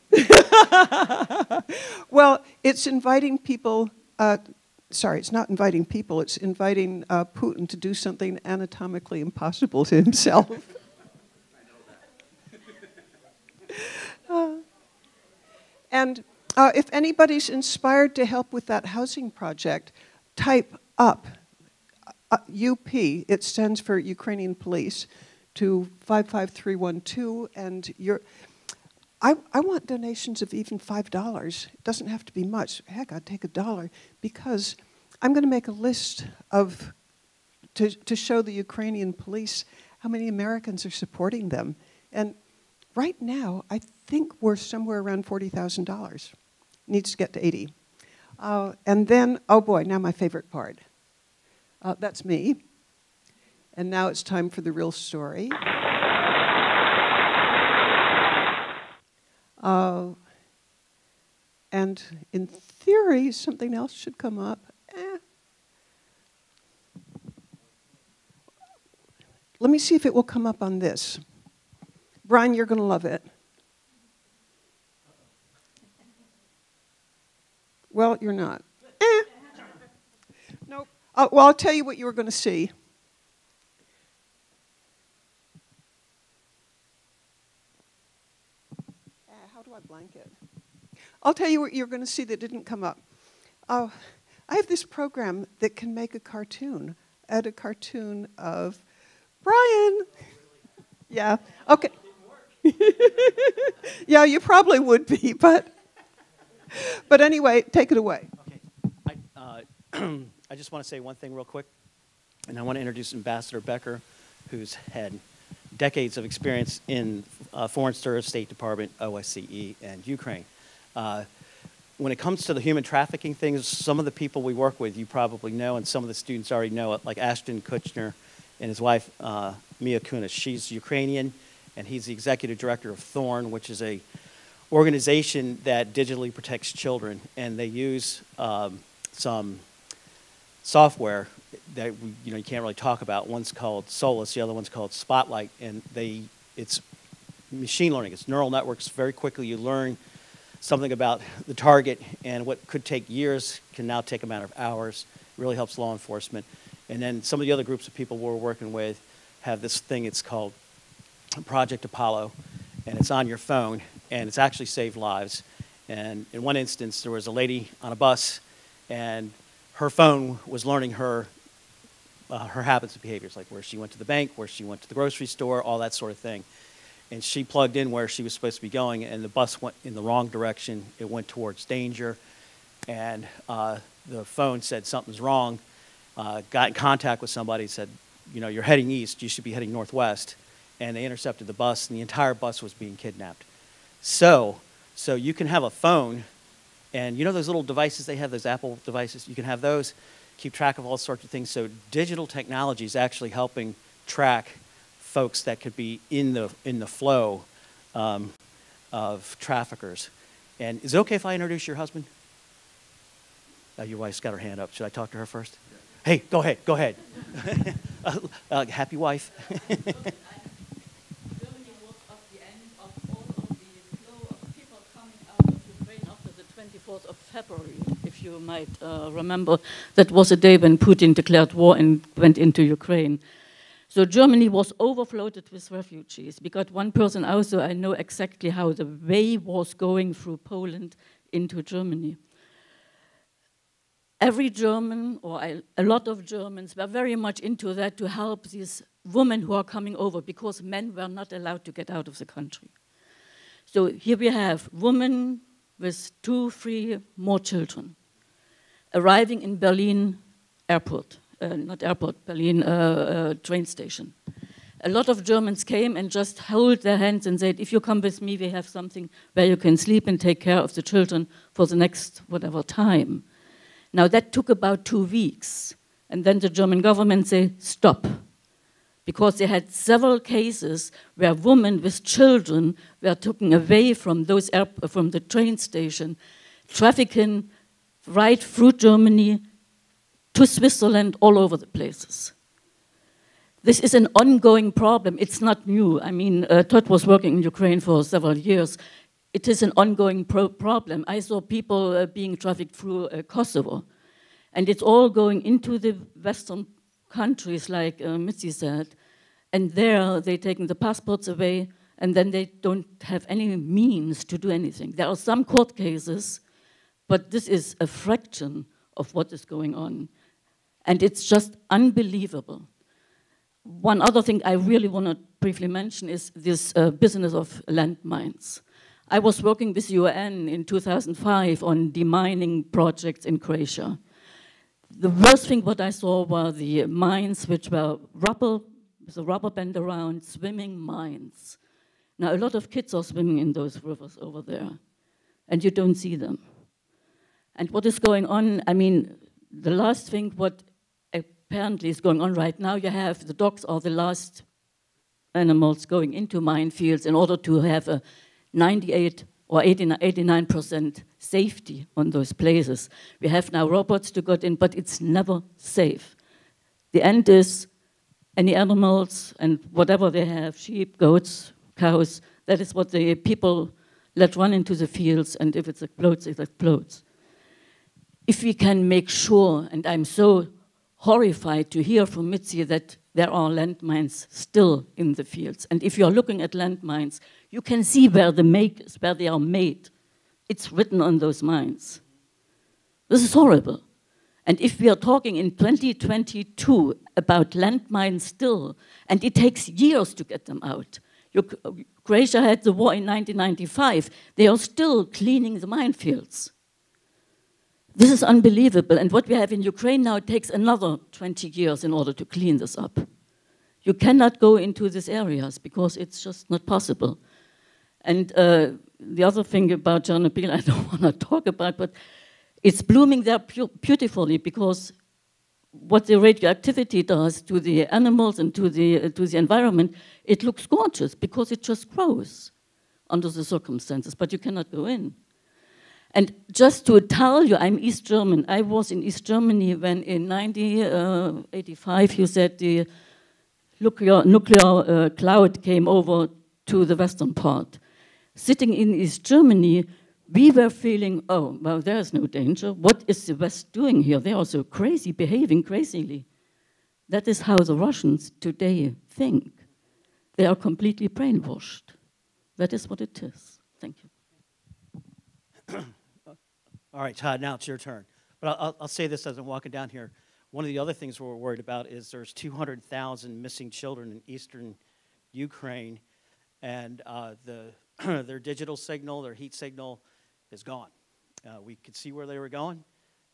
well. Well, it's inviting people, it's not inviting people, it's inviting Putin to do something anatomically impossible to himself. And if anybody's inspired to help with that housing project, type UP, UP, it stands for Ukrainian Police, to 55312, and I want donations of even $5. It doesn't have to be much. Heck, I'd take $1, because I'm going to make a list to show the Ukrainian police how many Americans are supporting them. And right now, I think we're somewhere around $40,000. Needs to get to 80. And then, oh boy, now my favorite part. That's me. And now it's time for the real story. And in theory, something else should come up. Let me see if it will come up on this. Brian, you're going to love it. Well, you're not. Nope. Well, I'll tell you what you were going to see. How do I blank it? I'll tell you what you're going to see that didn't come up. I have this program that can make a cartoon. Add a cartoon of Brian. Yeah, okay. Yeah, you probably would be, but anyway, take it away. Okay. I just want to say one thing real quick, and I want to introduce Ambassador Becker, who's had decades of experience in Foreign Service, State Department, OSCE, and Ukraine. When it comes to the human trafficking things, some of the people we work with you probably know, and some of the students already know it, like Ashton Kutcher and his wife, Mia Kunis. She's Ukrainian, and he's the executive director of Thorn, which is a organization that digitally protects children, and they use some software that you can't really talk about. One's called Solus, the other one's called Spotlight, and it's machine learning. It's neural networks. Very quickly you learn something about the target, and what could take years can now take a matter of hours. It really helps law enforcement. And then some of the other groups of people we're working with have this thing, it's called Project Apollo, and it's on your phone, and it's actually saved lives. And in one instance, there was a lady on a bus, and her phone was learning her habits and behaviors, like where she went to the bank, where she went to the grocery store, all that sort of thing. And she plugged in where she was supposed to be going, and the bus went in the wrong direction. It went towards danger, and the phone said something's wrong. Got in contact with somebody, said, you know, you're heading east, you should be heading northwest. And they intercepted the bus, and the entire bus was being kidnapped. So you can have a phone, and you know those little devices they have, those Apple devices? You can have those, keep track of all sorts of things. So digital technology is actually helping track folks that could be in the flow of traffickers. And is it okay if I introduce your husband? Your wife's got her hand up. Should I talk to her first? Hey, go ahead, go ahead. Happy wife. Germany was at the end of all of the flow of people coming out of Ukraine after the 24th of February, if you might remember. That was a day when Putin declared war and went into Ukraine. So Germany was overflowed with refugees. We got one person also, I know exactly how the way was going through Poland into Germany. Every German, or a lot of Germans, were very much into that to help these women who are coming over, because men were not allowed to get out of the country. So here we have women with 2, 3 more children arriving in Berlin airport, not airport, Berlin train station. A lot of Germans came and just held their hands and said, if you come with me, we have something where you can sleep and take care of the children for the next whatever time. Now that took about 2 weeks, and then the German government said, stop, because they had several cases where women with children were taken away from from the train station, trafficking right through Germany to Switzerland, all over the places. This is an ongoing problem. It's not new. I mean, Todd was working in Ukraine for several years. It is an ongoing problem. I saw people being trafficked through Kosovo. And it's all going into the Western countries, like Mitzi said. And there, they're taking the passports away, and then they don't have any means to do anything. There are some court cases, but this is a fraction of what is going on. And it's just unbelievable. One other thing I really want to briefly mention is this business of landmines. I was working with UN in 2005 on demining projects in Croatia. The worst thing what I saw were the mines which were rubber, with a rubber band around, swimming mines. Now a lot of kids are swimming in those rivers over there, and you don't see them. And what is going on, I mean, the last thing what apparently is going on right now, you have the dogs are the last animals going into minefields in order to have a 98 or 89% safety on those places. We have now robots to get in, but it's never safe. The end is any animals and whatever they have, sheep, goats, cows, that is what the people let run into the fields, and if it explodes, it explodes. If we can make sure, and I'm so horrified to hear from Mitzi that there are landmines still in the fields. And if you're looking at landmines, you can see where they are made. It's written on those mines. This is horrible. And if we are talking in 2022 about landmines still, and it takes years to get them out. Croatia had the war in 1995. They are still cleaning the minefields. This is unbelievable. And what we have in Ukraine now, it takes another 20 years in order to clean this up. You cannot go into these areas because it's just not possible. And the other thing about Chernobyl, I don't want to talk about, but it's blooming there beautifully, because what the radioactivity does to the animals and to the environment, it looks gorgeous because it just grows under the circumstances, but you cannot go in. And just to tell you, I'm East German. I was in East Germany when in 1985 you said the nuclear cloud came over to the western part. Sitting in East Germany, we were feeling, oh, well, there's no danger. What is the West doing here? They are so crazy, behaving crazily. That is how the Russians today think. They are completely brainwashed. That is what it is. Thank you. All right, Todd, now it's your turn. But I'll say this as I'm walking down here. One of the other things we're worried about is there's 200,000 missing children in eastern Ukraine, and their digital signal, their heat signal is gone. We could see where they were going,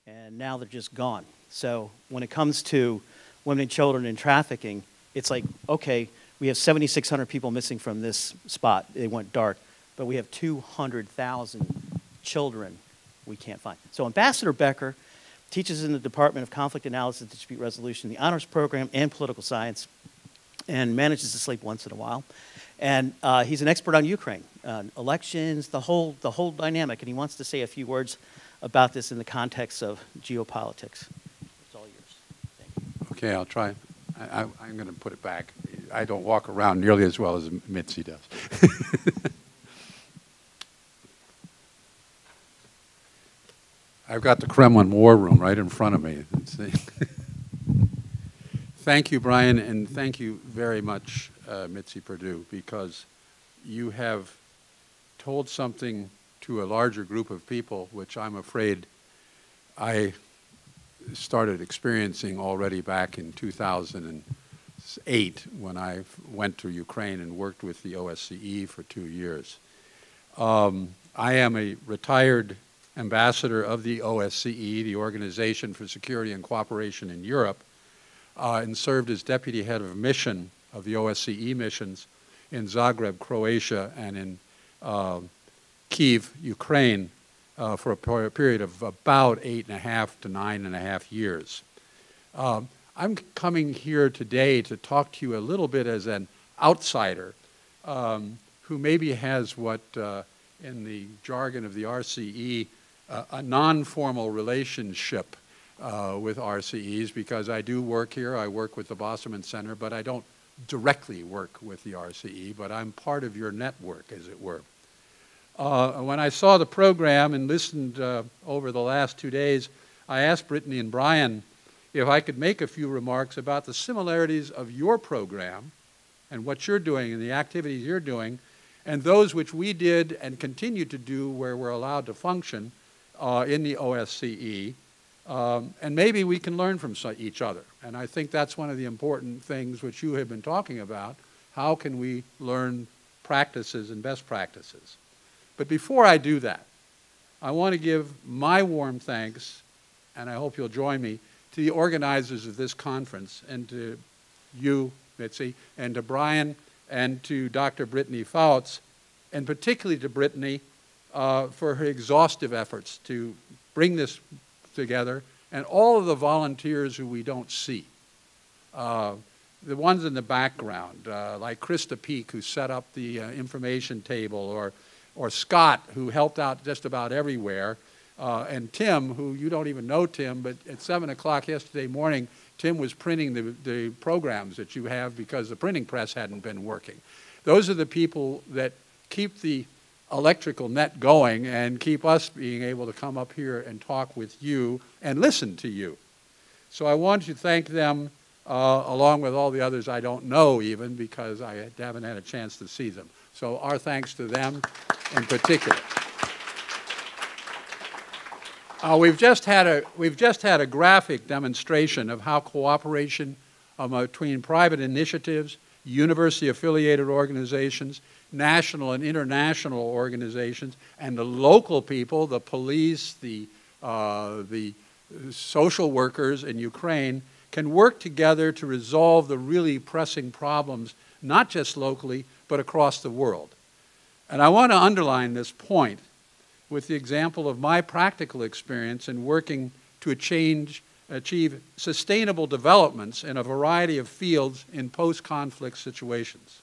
and now they're just gone. So when it comes to women and children in trafficking, it's like, okay, we have 7,600 people missing from this spot. It went dark, but we have 200,000 children we can't find. So Ambassador Becker teaches in the Department of Conflict Analysis and Dispute Resolution, the honors program, and political science, and manages to sleep once in a while. And he's an expert on Ukraine, elections, the whole dynamic, and he wants to say a few words about this in the context of geopolitics. It's all yours. Thank you. Okay, I'll try. I'm going to put it back. I don't walk around nearly as well as Mitzi does. I've got the Kremlin War Room right in front of me. Thank you, Brian, and thank you very much, Mitzi Perdue, because you have told something to a larger group of people, which I'm afraid I started experiencing already back in 2008 when I went to Ukraine and worked with the OSCE for 2 years. I am a retired ambassador of the OSCE, the Organization for Security and Cooperation in Europe, and served as deputy head of mission of the OSCE missions in Zagreb, Croatia, and in Kiev, Ukraine, for a period of about 8.5 to 9.5 years. I'm coming here today to talk to you a little bit as an outsider who maybe has what, in the jargon of the RCE, a non-formal relationship with RCEs, because I do work here. I work with the Bosserman Center, but I don't directly work with the RCE, but I'm part of your network, as it were. When I saw the program and listened over the last 2 days, I asked Brittany and Brian if I could make a few remarks about the similarities of your program and what you're doing and the activities you're doing, and those which we did and continue to do where we're allowed to function in the OSCE, and maybe we can learn from each other. And I think that's one of the important things which you have been talking about. How can we learn practices and best practices? But before I do that, I want to give my warm thanks, and I hope you'll join me, to the organizers of this conference, and to you, Mitzi, and to Brian, and to Dr. Brittany Fouts, and particularly to Brittany for her exhaustive efforts to bring this together, and all of the volunteers who we don't see. The ones in the background, like Krista Peak, who set up the information table, or Scott, who helped out just about everywhere, and Tim, who you don't even know Tim, but at 7 o'clock yesterday morning, Tim was printing the programs that you have because the printing press hadn't been working. Those are the people that keep the electrical net going and keep us being able to come up here and talk with you and listen to you. So I want to thank them along with all the others I don't know even, because I haven't had a chance to see them. So our thanks to them in particular. We've just had a graphic demonstration of how cooperation between private initiatives, university-affiliated organizations, national and international organizations, and the local people, the police, the social workers in Ukraine, can work together to resolve the really pressing problems, not just locally, but across the world. And I want to underline this point with the example of my practical experience in working to achieve sustainable developments in a variety of fields in post-conflict situations.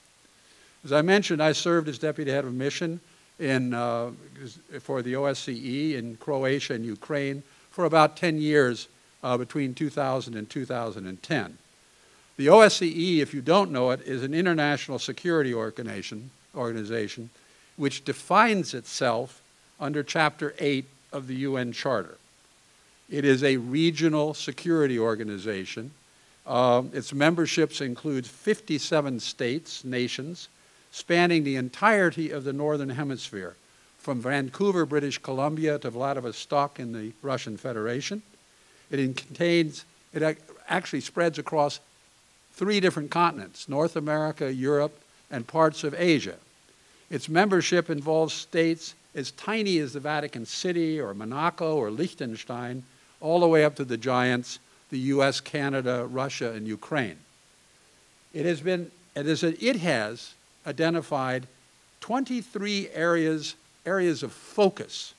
As I mentioned, I served as deputy head of mission for the OSCE in Croatia and Ukraine for about 10 years between 2000 and 2010. The OSCE, if you don't know it, is an international security organization which defines itself under Chapter 8 of the UN Charter. It is a regional security organization Its memberships include 57 states, nations, spanning the entirety of the Northern Hemisphere, from Vancouver, British Columbia to Vladivostok in the Russian Federation. It actually spreads across 3 different continents, North America, Europe, and parts of Asia. Its membership involves states as tiny as the Vatican City or Monaco or Liechtenstein, all the way up to the giants, the US, Canada, Russia, and Ukraine. It has identified 23 areas of focus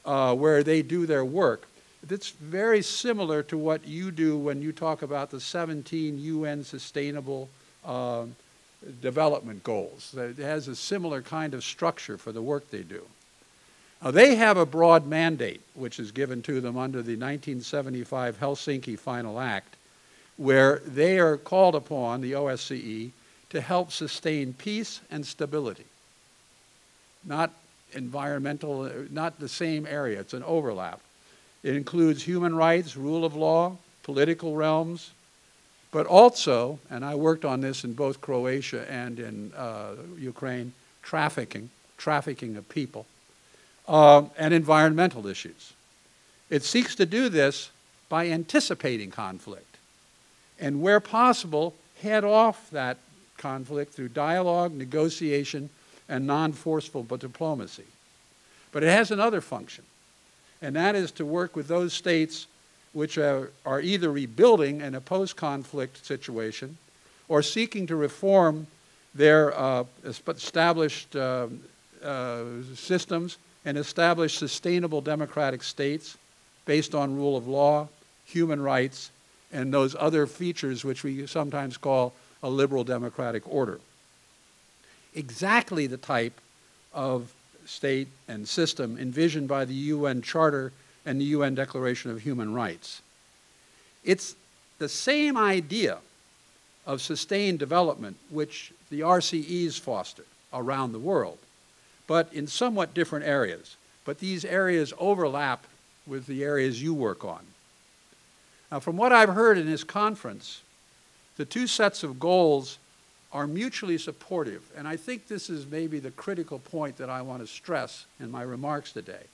where they do their work. It's very similar to what you do when you talk about the 17 UN Sustainable Development Goals. It has a similar kind of structure for the work they do. Now, they have a broad mandate, which is given to them under the 1975 Helsinki Final Act, where they are called upon, the OSCE, to help sustain peace and stability. Not environmental, not the same area, it's an overlap. It includes human rights, rule of law, political realms, but also, and I worked on this in both Croatia and in Ukraine, trafficking of people, and environmental issues. It seeks to do this by anticipating conflict, and where possible, head off that conflict through dialogue, negotiation, and non-forceful diplomacy. But it has another function, and that is to work with those states which are either rebuilding in a post-conflict situation or seeking to reform their established systems and establish sustainable democratic states based on rule of law, human rights, and those other features which we sometimes call a liberal democratic order. Exactly the type of state and system envisioned by the UN Charter and the UN Declaration of Human Rights. It's the same idea of sustained development which the RCEs foster around the world, but in somewhat different areas. But these areas overlap with the areas you work on. Now, from what I've heard in this conference, the 2 sets of goals are mutually supportive, and I think this is maybe the critical point that I want to stress in my remarks today.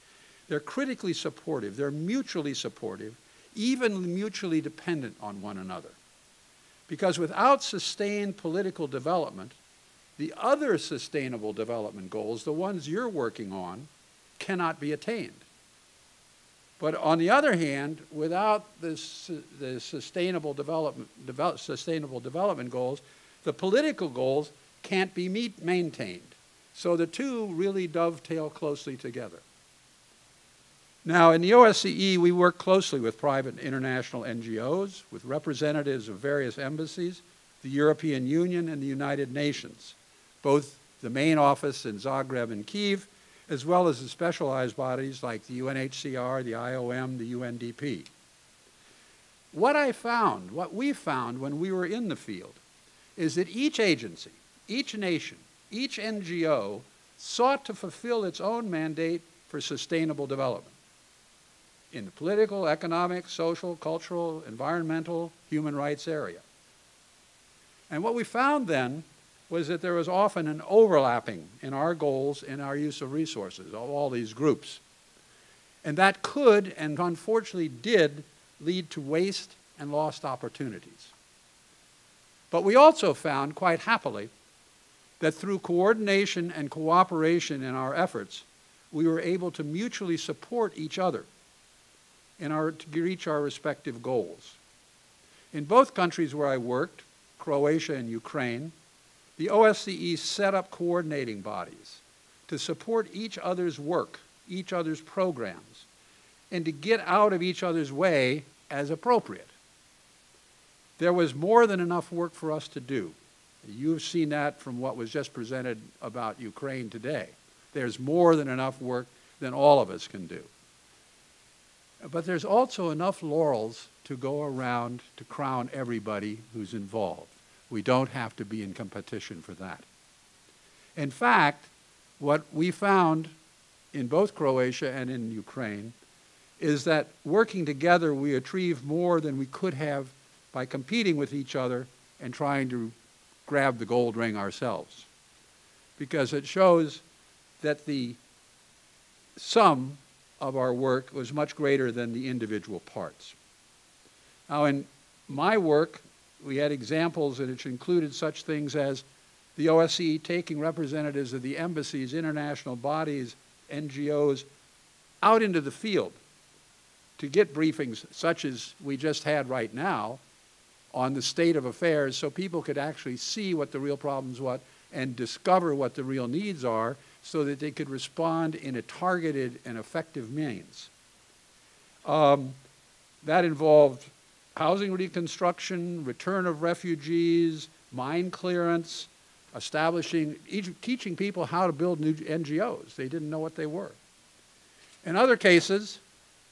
They're critically supportive, they're mutually supportive, even mutually dependent on one another. Because without sustained political development, the other sustainable development goals, the ones you're working on, cannot be attained. But on the other hand, without the sustainable development goals, the political goals can't be maintained. So the 2 really dovetail closely together. Now, in the OSCE, we work closely with private international NGOs, with representatives of various embassies, the European Union, and the United Nations, both the main office in Zagreb and Kiev, as well as the specialized bodies like the UNHCR, the IOM, the UNDP. What we found when we were in the field, is that each agency, each nation, each NGO sought to fulfill its own mandate for sustainable development in the political, economic, social, cultural, environmental, human rights area. And what we found then was that there was often an overlapping in our goals and our use of resources of all these groups. And that could, and unfortunately did, lead to waste and lost opportunities. But we also found, quite happily, that through coordination and cooperation in our efforts, we were able to mutually support each other to reach our respective goals. In both countries where I worked, Croatia and Ukraine, the OSCE set up coordinating bodies to support each other's work, each other's programs, and to get out of each other's way as appropriate. There was more than enough work for us to do. You've seen that from what was just presented about Ukraine today. There's more than enough work than all of us can do. But there's also enough laurels to go around to crown everybody who's involved. We don't have to be in competition for that. In fact, what we found in both Croatia and in Ukraine is that working together we achieved more than we could have by competing with each other and trying to grab the gold ring ourselves. Because it shows that the sum of our work was much greater than the individual parts. Now, in my work, we had examples which included such things as the OSCE taking representatives of the embassies, international bodies, NGOs out into the field to get briefings such as we just had right now on the state of affairs so people could actually see what the real problems were and discover what the real needs are so that they could respond in a targeted and effective means. That involved housing reconstruction, return of refugees, mine clearance, teaching people how to build new NGOs. They didn't know what they were. In other cases,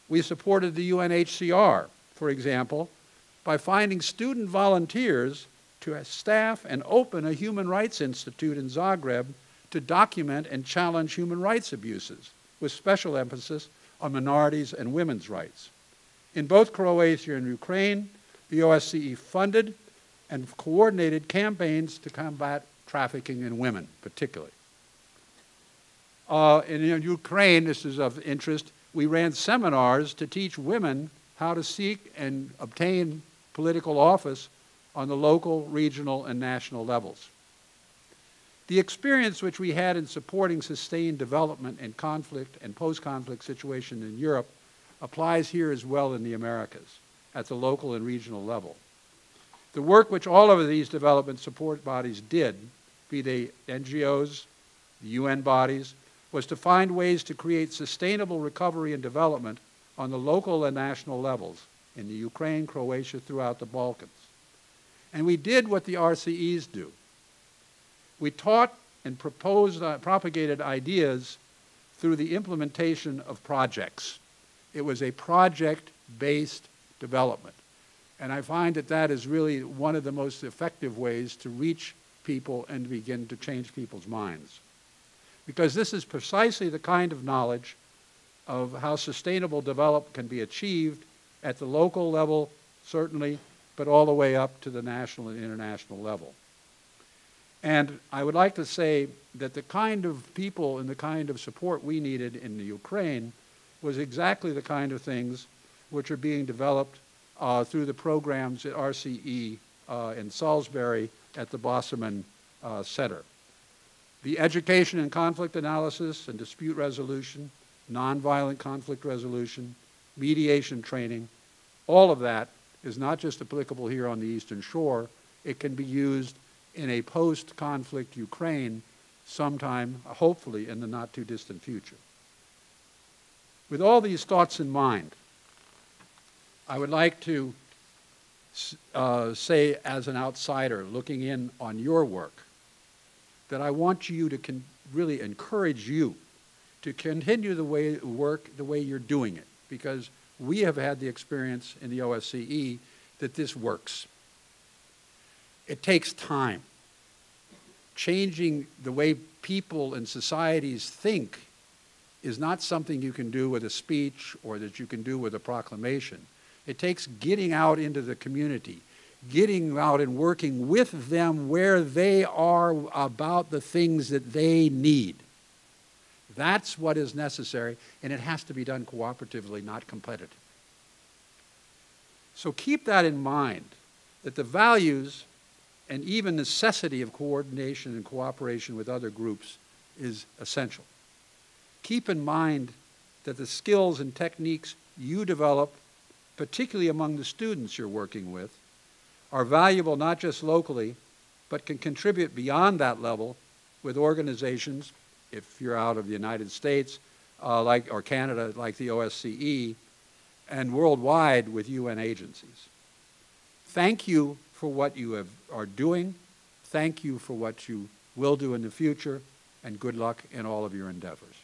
we supported the UNHCR, for example, by finding student volunteers to staff and open a human rights institute in Zagreb to document and challenge human rights abuses, with special emphasis on minorities and women's rights. In both Croatia and Ukraine, the OSCE funded and coordinated campaigns to combat trafficking in women, particularly. In Ukraine, this is of interest, we ran seminars to teach women how to seek and obtain political office on the local, regional, and national levels. The experience which we had in supporting sustained development in conflict and post-conflict situation in Europe applies here as well in the Americas, at the local and regional level. The work which all of these development support bodies did, be they NGOs, the UN bodies, was to find ways to create sustainable recovery and development on the local and national levels in the Ukraine, Croatia, throughout the Balkans. And we did what the RCEs do. We taught and propagated ideas through the implementation of projects. It was a project-based development. And I find that that is really one of the most effective ways to reach people and begin to change people's minds. Because this is precisely the kind of knowledge of how sustainable development can be achieved at the local level, certainly, but all the way up to the national and international level. And I would like to say that the kind of people and the kind of support we needed in the Ukraine was exactly the kind of things which are being developed through the programs at RCE in Salisbury at the Bosserman Center. The education and conflict analysis and dispute resolution, nonviolent conflict resolution, mediation training, all of that is not just applicable here on the Eastern Shore, it can be used in a post-conflict Ukraine sometime, hopefully, in the not-too-distant future. With all these thoughts in mind, I would like to say as an outsider looking in on your work that I want you to really encourage you to continue the way you're doing it, because we have had the experience in the OSCE that this works. It takes time. Changing the way people and societies think is not something you can do with a speech or that you can do with a proclamation. It takes getting out into the community, getting out and working with them where they are about the things that they need. That's what is necessary, and it has to be done cooperatively, not competitively. So keep that in mind, that the values and even necessity of coordination and cooperation with other groups is essential. Keep in mind that the skills and techniques you develop, particularly among the students you're working with, are valuable not just locally, but can contribute beyond that level with organizations, if you're out of the United States or Canada, like the OSCE, and worldwide with UN agencies. Thank you for what you are doing. Thank you for what you will do in the future, and good luck in all of your endeavors.